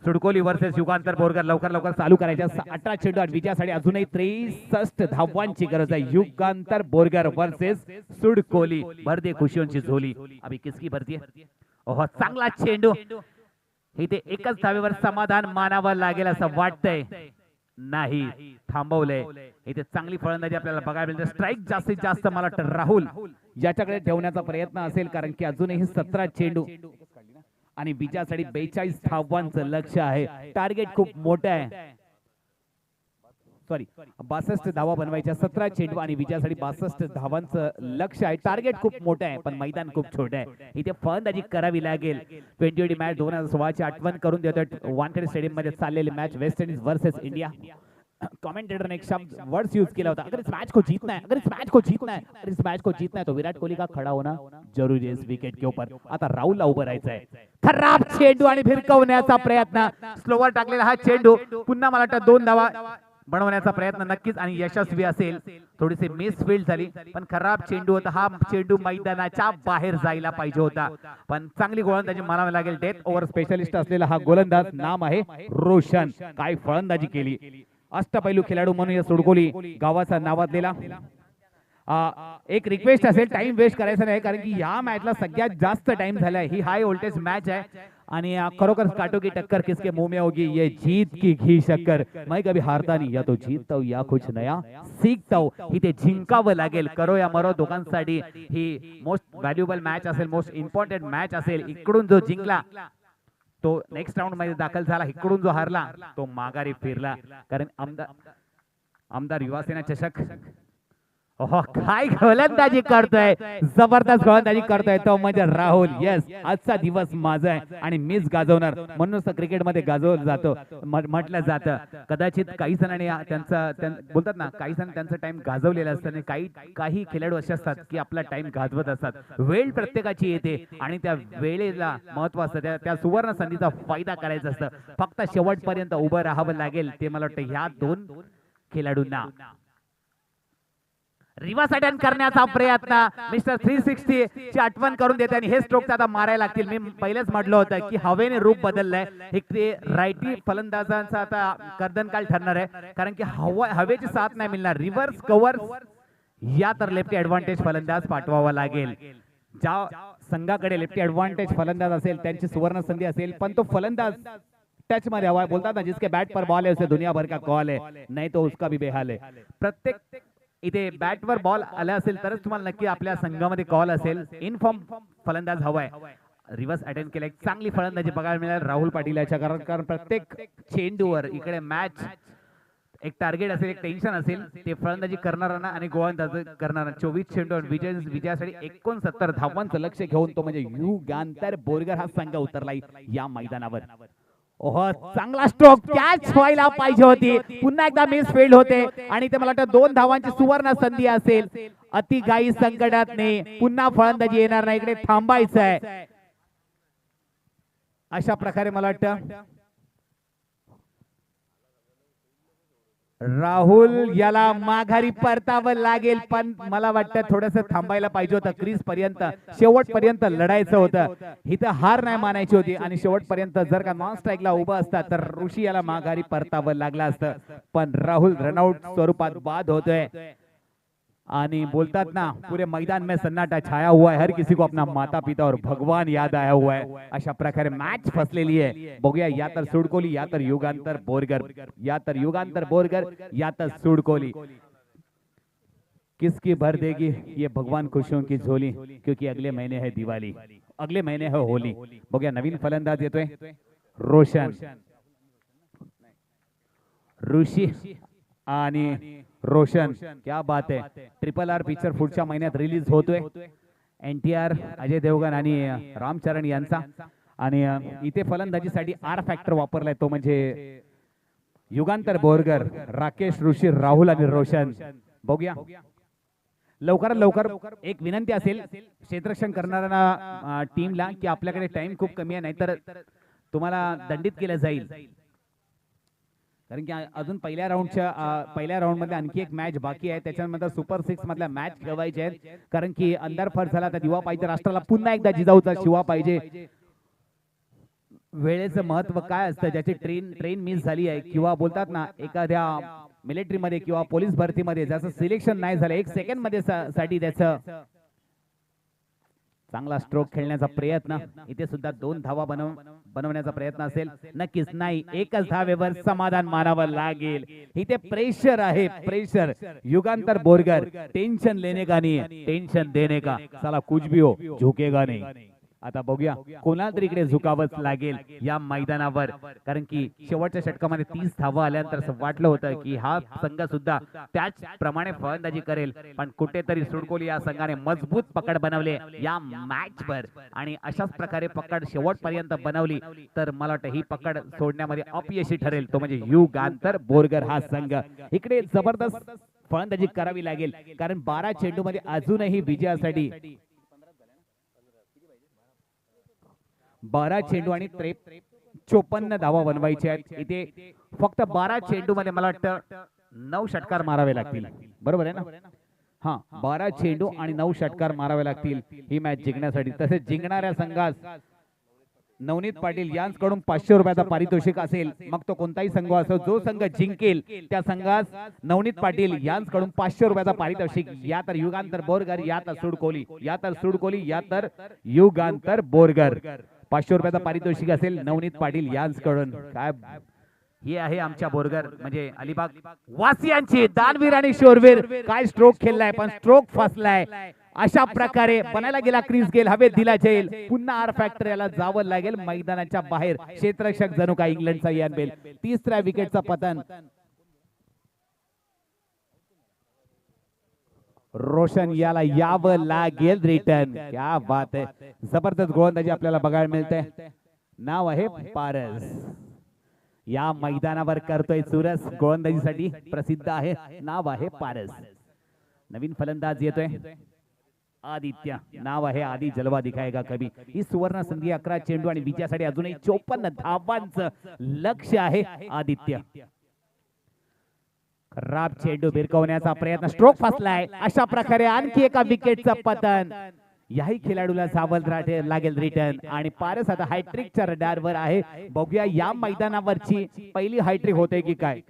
सुडकोली वर्सेस युगांतर बोरगर लवकर लवकर चालू करायच्या. 18 चेंडू आणि विजयासाठी अजूनही 63 धावांची गरज आहे. युगांतर बोरगर वर्सेस सुडकोली. भरते खुशियोंची झोली. अभी किसकी भरती है? ओह, चांगला चेंडू. इथे एकच धावेवर समाधान मानावं लागेल असं वाटतंय. नाही, थांबवलंय. इथे चांगली फलंदाजी आपल्याला बघायला मिळते. स्ट्राईक जास्तीत जास्त मला वाटतं राहुल याच्याकडे ठेवण्याचा प्रयत्न असेल, कारण की अजूनही 17 चेंडू आणि विजयासाठी 42 धावांचं लक्ष आहे. टार्गेट खूप मोठं आहे. सॉरी, 62 धावा बनवायच्या. 17 चेंडू आणि विजयासाठी 62 धावांचं लक्ष आहे. टार्गेट खूप मोठं आहे पण मैदान खूप छोटं आहे. इथे फलंदाजी करावी लागेल. 2020 मॅच 2016ची आठवण करून देतो. वानखेडे स्टेडियम मध्ये चाललेली match West Indies versus India. Commentator ने एक शब्द वर्ड्स यूज किया होता, अगर इस मैच को जीतना है, अगर इस मैच को जीतना है, अगर इस मैच को जीतना है तो विराट कोहली का खड़ा होना जरूरी है इस विकेट के ऊपर. आता राहुलला उभं राहायचं आहे. खराब चेंडू आणि भिरकवण्याचा प्रयत्न. स्लोवर टाकलेला हा चेंडू पुन्हा मला वाटतं 2 धावा बनवण्याचा प्रयत्न नक्कीच आणि यशस्वी असेल. थोडीशी मिसफील्ड झाली पण खराब चेंडू होता. हा चेंडू मैदानाच्या बाहेर जायला पाहिजे होता, पण चांगली गोलंदाजी मानावी लागेल. डेथ ओव्हर स्पेशलिस्ट असलेला हा गोलंदाज नाम आहे रोशन. काय फलंदाजी केली. अष्टपैलू खेळाडू म्हणून या सुडकोली गावाचा नावाजलेला. एक रिक्वेस्ट असेल, टाइम वेस्ट करायचा नाही, कारण की या मॅचला सगळ्यात जास्त टाइम झालाय. ही हाय व्होल्टेज मॅच आहे आणि खरोखर कांटों की टक्कर किसके मुंह में होगी, ये जीत की घी शक्कर. मैं कभी हारता नहीं, या तो जीतता हूं या कुछ नया सीखता हूं. इथे जिंकावं लागेल. करो या मरो दोघांसाठी ही मोस्ट व्हॅल्युएबल मॅच असेल, मोस्ट इम्पॉर्टंट मॅच असेल. इकडून जो जिंकला तो नेक्स्ट राऊंड मध्ये दाखल झाला, इकडून जो हरला तो माघारी फिरला. कारण आमदार युवासेना चषक. ओह, काय गोलंदाजी करतोय, जबरदस्त गोलंदाजी करतोय तो म्हणजे राहुल. येस, आजचा दिवस माझा आहे आणि मीच गाजवणार. म्हणूनच क्रिकेटमध्ये गाजवलं जातं, म्हटलं जातं. कदाचित काही जणांनी त्यांचा बोलतात ना, काही जण त्यांचा टाइम गाजवलेला असतं आणि काही खेळाडू असे असतात की आपला टाइम गाजवत असतात. वेळ प्रत्येकाची येते आणि त्या वेळेला महत्व असतं. त्या सुवर्ण संधीचा फायदा करायचा असतं. फक्त शेवटपर्यंत उभं राहावं लागेल. ते मला वाटतं ह्या 2 खेळाडूंना रिव्हर्स अटॅक करण्याचा प्रयत्न. मिस्टर 360 ची आठवण करून देते आणि हे स्ट्रोक आता मारायला लागतील. मी पहिलेच म्हटलं होतं की हवेने रूप बदललंय. एक ते रायटी फलंदाजांचा आता कर्दनकाल ठरणार आहे, कारण की हवेची साथ नाही मिळणार. रिव्हर्स कव्हर या तर लेफ्टी ऍडव्हान्टेज फलंदाज पाठवावा लागेल. ज्या संघाकडे लेफ्टी ऍडव्हान्टेज फलंदाज असेल त्यांची सुवर्ण संधी असेल, पण तो फलंदाज टच मध्ये हवा. बोलतात ना, जिसके बैट पर बॉल है उसे दुनिया भर का कॉल है, नहीं तो उसका भी बेहाल है. प्रत्येक इथे बॅटवर बॉल आला असेल तरच तुम्हाला नक्की आपल्या संघामध्ये कॉल असेल. इनफॉर्म फलंदाज हवाय. रिव्हर्स अटेम्प्ट केला. एक चांगली फलंदाजी बघायला मिळाली राहुल पाटील याच्या, कारण प्रत्येक चेंडूवर इकडे मॅच एक टार्गेट असेल, एक टेन्शन असेल. ते फलंदाजी करणाऱ्यांना आणि गोलंदाजी करणाऱ्यांना 24 चेंडू आणि विजयासाठी 69 धावांचं लक्ष घेऊन तो म्हणजे युगांतर बोरगर हा संघ उतरला या मैदानावर. ओह चांगला स्ट्रोक, कॅच व्हायला पाहिजे होती, पुन्हा एकदा मिस फील्ड होते आणि ते मला वाटतं 2 धावांची सुवर्ण संधी असेल. अति घाई संकटात नाही, पुन्हा फलंदाजी येणार नाही, इकडे थांबायचं आहे. अशा प्रकारे मला वाटतं राहुल याला माघारी परतावं लागेल, पण मला वाटतं थोडंसं थांबायला पाहिजे होतं. क्रीज पर्यंत शेवटपर्यंत लढायचं होतं, इथं हार नाही मानायची होती आणि शेवटपर्यंत जर का नॉन स्ट्राईकला उभं असतात तर ऋषी याला माघारी परतावं लागलं असतं. पण राहुल रनआउट स्वरूपात बाद होतोय आणि बोलतात ना पूरे मैदान में सन्नाटा छाया हुआ है, हर किसी को अपना माता पिता और भगवान याद आया हुआ है. अशा प्रकारे मॅच फसलेली आहे. बघूया या तर सुडकोली या तर युगांतर बोरगर, या तर युगांतर बोरगर या तर सुडकोली, किसकी भर देगी ये भगवान खुशियों की झोली, क्योंकि अगले महीने है दिवाली, अगले महीने है होली. बघूया नवीन फलंदाज येतोय रोशन, ऋषी आणि रोशन. क्या बात आहे. RRR पिक्चर पुढच्या महिन्यात रिलीज होतोय. NTR, अजय देवगण आणि रामचरण यांचा. आणि इथे फलंदाजीसाठी आर फॅक्टर वापरलाय, तो म्हणजे युगांतर बोरगर, राकेश, ऋषी, राहुल आणि रोशन. बघूया लवकरात लवकर एक विनंती असेल क्षेत्ररक्षण करणाऱ्या टीमला की आपल्याकडे टाइम खूप कमी आहे, नाहीतर तुम्हाला दंडित केलं जाईल. कारण की अजून पहिल्या राऊंड मध्ये आणखी एक मॅच बाकी आहे, त्याच्यानंतर सुपर 6 मधल्या मॅच खेळवायचे आहेत. कारण की अंधार फर झाला तर दिवा पाहिजे, राष्ट्राला पुन्हा एकदा जिजाऊचा शिवा पाहिजे. वेळेचं महत्व काय असतं, ज्याची ट्रेन मिस झाली आहे किंवा बोलतात ना एखाद्या मिलिटरी मध्ये किंवा पोलीस भरतीमध्ये ज्याचं सिलेक्शन नाही झालं, 1 सेकंड मध्ये साठी त्याचं चांगला स्ट्रोक खेळण्याचा प्रयत्न, इथे सुद्धा 2 धावा बनवण्याचा प्रयत्न असेल. नक्कीच नाही, एकच धावेवर समाधान मानावं लागेल. इथे प्रेशर आहे, प्रेशर. युगांतर बोरगर, टेन्शन लेने का नहीं, टेन्शन देने का, साला कुछ भी हो झुकेगा नहीं. आता बघूया कोणाला तरी इकडे झुकावंच लागेल या मैदानावर, कारण की शेवटच्या षटकामध्ये 30 धावा आल्यानंतर असं वाटलं होतं की हा संघ सुद्धा त्याचप्रमाणे फलंदाजी करेल, पण कुठेतरी सुडकोली या संघाने मजबूत पकड बनवले या मॅचवर आणि अशाच प्रकारे पकड शेवटपर्यंत बनवली तर मला वाटतं ही पकड सोडण्यामध्ये अपयशी ठरेल, तो म्हणजे युगांतर बोरगर हा संघ. इकडे जबरदस्त फलंदाजी करावी लागेल, कारण 12 चेंडूमध्ये अजूनही विजयासाठी 12 चेंडू आणि 54 धावा बनवायचे आहेत. इथे फक्त 12 चेंडू मध्ये मला वाटतं 9 षटकार मारावे लागतील, बरोबर आहे ना? हा, 12 चेंडू आणि 9 षटकार मारावे लागतील ही मॅच जिंकण्यासाठी. तसेच जिंकणाऱ्या संघास नवनीत पाटील यांच्याकडून 500 रुपयाचा पारितोषिक असेल, मग तो कोणताही संघ असो, जो संघ जिंकेल त्या संघास नवनीत पाटील यांच्याकडून 500 रुपयाचा पारितोषिक. या तर युगांतर बोरगर, या तर सुडकोली, या तर सुडकोली, या तर युगांतर बोरगर. 500 रुपयाचा पारितोषिक असेल नवनीत पाटील यांच्याकडून. काय हे आहे आमच्या बोरगर म्हणजे अलिबाग वासियांची दानवीर आणि शोरवीर. काय स्ट्रोक खेळलाय, पण स्ट्रोक फसलाय. अशा प्रकारे बनायला गेला क्रीज गेल, हवेत दिला जाईल, पुन्हा आर फॅक्टर याला जावं लागेल मैदानाच्या बाहेर. क्षेत्ररक्षक जणू काय इंग्लंडचा इयान बेल. 3ऱ्या विकेटचा पतन. रोशन याला यावं लागेल रिटर्न. क्या बात आहे, जबरदस्त गोलंदाजी आपल्याला बघायला मिळते. नाव आहे पारस, या मैदानावर करतोय चुरस, गोलंदाजीसाठी प्रसिद्ध आहे, नाव आहे पारस. नवीन फलंदाज येतोय आदित्य, नाव आहे आदि, जलवा दिखाएगा कभी. ही सुवर्ण संधी, 11 चेंडू आणि विजयासाठी अजूनही 54 धावांचं लक्ष्य आहे आदित्य. खराब चेंडू भिरकवण्याचा प्रयत्न, स्ट्रोक फसलाय. अशा प्रकारे आणखी एका विकेटचं पतन. याही खेळाडूला जावं लागेल रिटर्न आणि पारस आता हायट्रिकच्या रडारवर आहे. बघूया या मैदानावरची पहिली हायट्रिक होते की काय.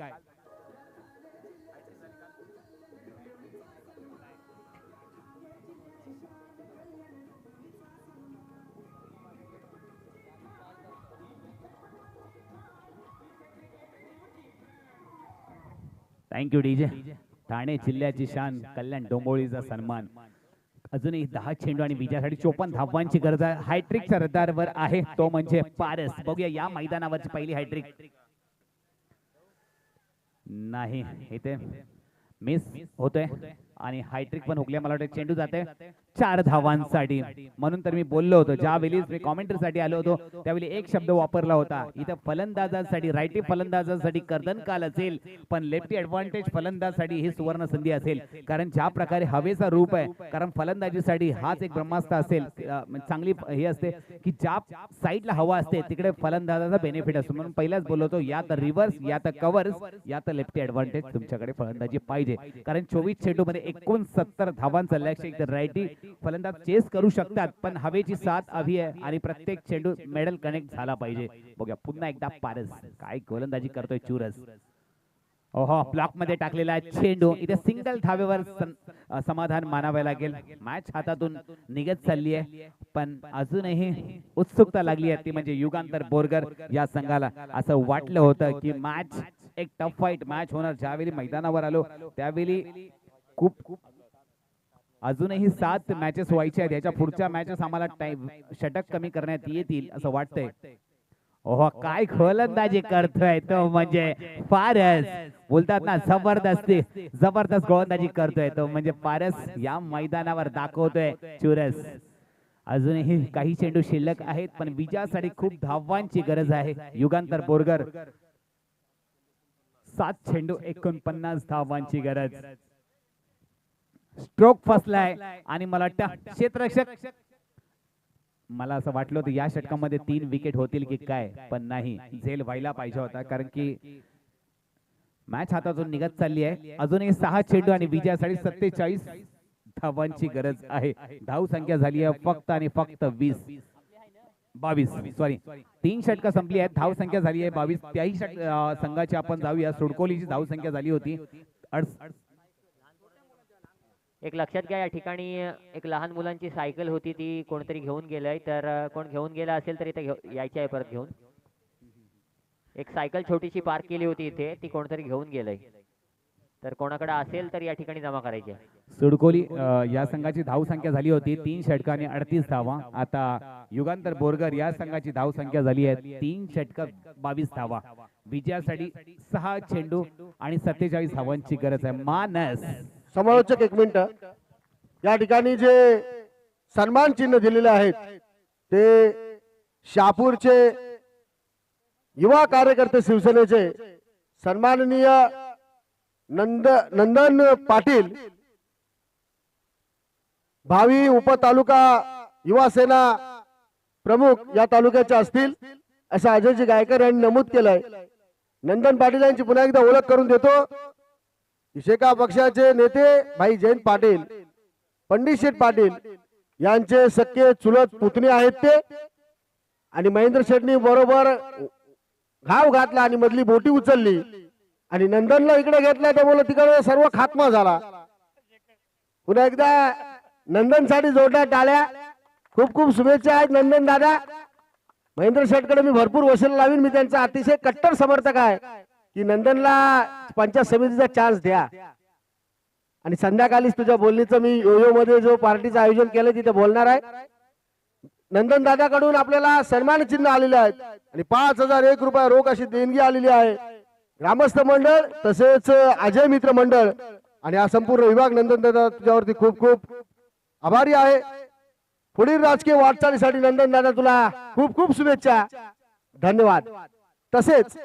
Thank you DJ. ठाणे जिल्ह्याची शान, कल्याण डोंबोळीचा सन्मान. अजूनही 10 चेंडू आणि विजयासाठी 54 धावांची गरज आहे. हायट्रिकच्या रडारवर आहे तो म्हणजे पारस. बघूया या मैदानावरची पहिली हायट्रिक. नाही, इथे मिस होतोय. आणि हायट्रिक पण हुकले. मला वाटतं चेंडू जाते 4 धावांसाठी. म्हणून तर मी बोललो होतो, ज्यावेळी मी कॉमेंट्रीसाठी आलो होतो त्यावेळी एक शब्द वापरला होता, इथं फलंदाजांसाठी रायटी फलंदाजांसाठी कर्दनकाल असेल, पण लेफ्टी ऍडव्हान्टेज फलंदाजासाठी ही सुवर्ण संधी असेल. कारण ज्या प्रकारे हवेचा रूप आहे, कारण फलंदाजीसाठी हाच एक ब्रह्मास्त्र असेल. चांगली हे असते की ज्या साईडला हवा असते तिकडे फलंदाजाचा बेनिफिट असतो. म्हणून पहिलाच बोललो होतो, या तर रिव्हर्स, या तर कव्हर्स, या तर लेफ्टी ऍडव्हान्टेज तुमच्याकडे फलंदाजी पाहिजे. कारण 24 चेंडूमध्ये 69 धावांचं लक्ष्य एक तर रायटी फलंदाज चेस करू शकतात, पण हवेची साथ हवी आहे आणि प्रत्येक चेंडू मेडल कनेक्ट झाला पाहिजे. बघूया पुन्हा एकदा पारस काय गोलंदाजी करतोय चुरस. ओहो, ब्लॉक मध्ये टाकलेला चेंडू इथे सिंगल धावेवर समाधान मानावे लागेल. मॅच हातातून निघत चालली आहे, पण अजूनही उत्सुकता लागली आहे, ती म्हणजे युगांतर बोरगर या संघाला. असं वाटलं होतं की मॅच एक टफ फाईट मॅच होणार. ज्यावेळी मैदानावर आलो त्यावेळी खूप अजूनही 7 मॅचेस व्हायचे आहेत. याच्या पुढच्या मॅचेस आम्हाला टाइम षटक कमी करण्यात येतील असं वाटतंय. ओहो, काय गोलंदाजी करतोय तो म्हणजे फारच बोलतात ना, जबरदस्त गोलंदाजी करतोय तो म्हणजे फारच या मैदानावर दाखवतोय चुरस. अजूनही काही चेंडू शिल्लक आहेत, पण विजयासाठी खूप धावांची गरज आहे. युगांतर बोरगर 7 चेंडू 49 धावांची गरज. स्ट्रोक फसलाय आणि मला वाटतं क्षेत्ररक्षक, मला असं वाटलं होतं या षटकामध्ये 3 विकेट होतील की काय, पण नाही, झेल व्हायला पाहिजे होता. कारण की मॅच हातातून निघत चालली आहे. अजूनही 6 चेंडू आणि विजयासाठी 47 धावांची गरज आहे. धाव संख्या झाली आहे फक्त आणि फक्त 22 सॉरी 3 षटकं संपली आहेत. धाव संख्या झाली आहे 22. त्याही संघाची आपण जाऊया. सुडकोलीची धाव संख्या झाली होती एक लक्षात घ्या, या ठिकाणी एक लहान मुलांची सायकल होती, ती कोणतरी घेऊन गेलंय. तर कोण घेऊन गेला असेल तर इथे यायची आहे परत घेऊन. एक सायकल छोटीशी पार्क केली होती इथे, ती कोणतरी घेऊन गेलंय. तर कोणाकडे असेल तर या ठिकाणी जमा करायची आहे. सुडकोली या संघाची धाव संख्या झाली होती 3 षटकं आणि 38 धावा. आता युगांतर बोरगर या संघाची धाव संख्या झाली आहे 3 षटकं 22 धावा. विजयासाठी 6 चेंडू आणि 47 धावांची गरज आहे. मानस समालोचक एक मिनिट, या ठिकाणी जे सन्मान चिन्ह दिलेले आहेत ते शहापूरचे युवा कार्यकर्ते शिवसेनेचे सन्माननीय नंदन पाटील, भावी उपतालुका युवा सेना प्रमुख या तालुक्याचे असतील असं अजयजी गायकर यांनी नमूद केलंय. नंदन पाटील यांची पुन्हा एकदा ओळख करून देतो. शेका पक्षाचे नेते भाई जयंत पाटील, पंडित शेठ पाटील यांचे सख्खे चुलत पुतणे आहेत ते. आणि महेंद्र शेठनी बरोबर घाव घातला आणि मधली बोटी उचलली आणि नंदनला इकडे घेतला, त्यामुळे तिकडे सर्व खात्मा झाला. पुन्हा एकदा नंदन साठी जोरदार टाळ्या. खूप खूप शुभेच्छा आहेत नंदन दादा. महेंद्र शेठकडे मी भरपूर वसूल लावीन. मी त्यांचा अतिशय कट्टर समर्थक आहे की नंदनला पंचायत समितीचा चान्स द्या. आणि संध्याकाळीच तुझ्या बोलणीचं मी योयो मध्ये जो पार्टीचं आयोजन केलं तिथे बोलणार आहे. नंदन दादाकडून आपल्याला सन्मान चिन्ह आलेले आहेत आणि 5001 रुपये रोख अशी देणगी आलेली आहे. ग्रामस्थ मंडळ तसेच अजय मित्र मंडळ आणि हा संपूर्ण विभाग नंदन दादा तुझ्यावरती खूप खूप आभारी आहे. पुढील राजकीय वाटचालीसाठी नंदन दादा तुला खूप खूप शुभेच्छा, धन्यवाद. तसेच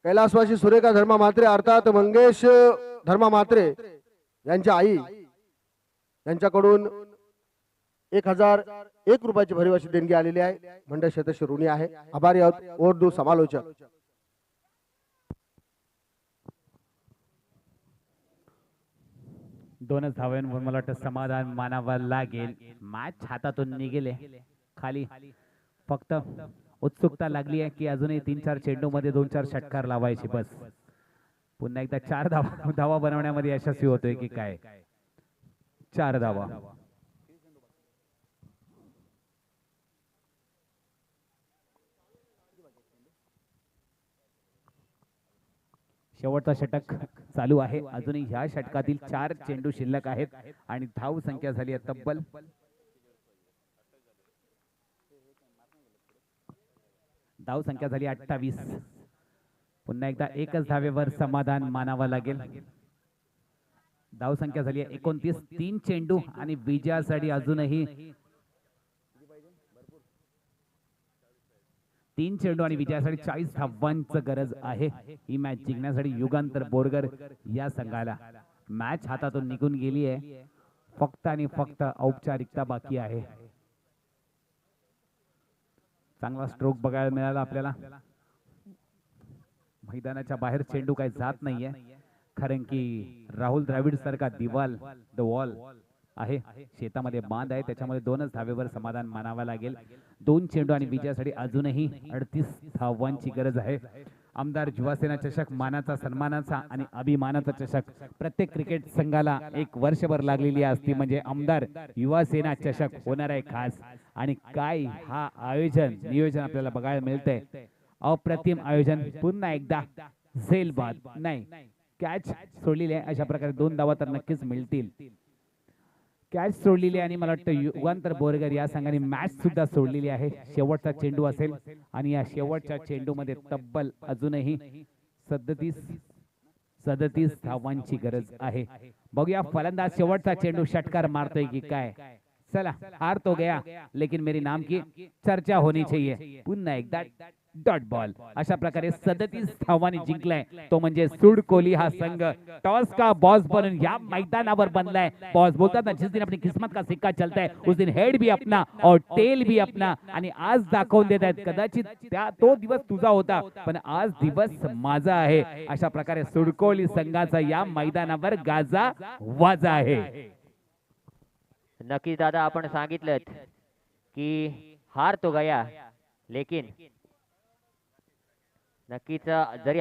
कैलासवासी सुरेखा धर्मा म्हात्रे अर्थात मंगेश धर्मा म्हात्रे यांच्या आई यांच्याकडून 1001 रुपयाची भरीव अशी देणगी आलेली आहे. मंडळ सदस्य ऋणी आहे, आभारी आहोत. उर्दू समालोचक दोनच धावांवर मला वाटतं समाधान मानावं लागेल. मॅच हातातून निघेले खाली. फक्त उत्सुकता लागली आहे की अजूनही 3-4 चेंडू मध्ये 2-4 षटकार लावायची बस. पुन्हा एकदा 4 धावा बनवण्यामध्ये यशस्वी होतोय की काय. 4 धावा. शेवटचा षटक चालू आहे. अजूनही ह्या षटकातील 4 चेंडू शिल्लक आहेत आणि धाव संख्या झाली आहे तब्बल 28. पुन्हा एकदा एकच धावेवर समाधान मानावं लागेल. धावसंख्या झाली आहे 29. 3 चेंडू आणि विजयासाठी अजूनही 3 चेंडू आणि विजयासाठी 40 धावांची गरज आहे ही मॅच जिंकण्यासाठी. युगांतर बोरगर या संघाला मॅच हातातून निघून गेली आहे. फक्त आणि फक्त औपचारिकता बाकी आहे. चांगला स्ट्रोक बघायला मिळाला आपल्याला. मैदानाच्या बाहेर चेंडू काही जात नाहीये, कारण की राहुल द्रविड सारखा दिवाल द वॉल आहे, शेतामध्ये बांध आहे, त्याच्यामध्ये 2च धावेवर समाधान मानावं लागेल. 2 चेंडू आणि विजयासाठी अजूनही 38 धावांची गरज आहे. आमदार युवासेना चषक मानाचा, सन्मानाचा आणि अभिमानाचा चषक प्रत्येक क्रिकेट संघाला एक वर्षभर लागलेली असती, म्हणजे आमदार युवासेना चषक होणार आहे खास. आणि काय हा आयोजन नियोजन आपल्याला बघायला मिळतंय. अप्रतिम आयोजन. पुन्हा एकदा झेल बाद नाही, कॅच सोडलेली आहे. अशा प्रकारे 2 धावा तर नक्कीच मिळतील. कॅच सोडलेली आणि मला वाटतं युगांतर बोरगर या संघाने मॅच सुद्धा सोडलेली आहे. शेवटचा चेंडू असेल आणि या शेवटच्या चेंडूमध्ये तब्बल अजूनही 37 धावांची गरज आहे. बघूया फलंदाज शेवटचा चेंडू षटकार मारतोय की काय. चला, हार तो गया लेकिन मेरी नाम की चर्चा होनी चाहिए. पुन्हा एकदा डॉट बॉल. अशा प्रकारे 37 धावांनी जिंकलाय तो म्हणजे सूड कोहली हा संघ. टॉस का बॉस बनून या मैदानावर बनलाय. बॉस बोलतात ना, जिस दिन अपनी किस्मत का सिक्का चलता है उस दिन हेड भी अपना और टेल भी अपना. आणि आज दाखवून देत आहेत, कदाचित तो दिवस तुझा होता पण आज दिवस माझा आहे. अशा प्रकारे सूड कोहली संघाचा या मैदानावर गाजा वाजा आहे. नक्कीच दादा, आपण सांगितलं की हार तो गया लेकिन नक्कीच जरी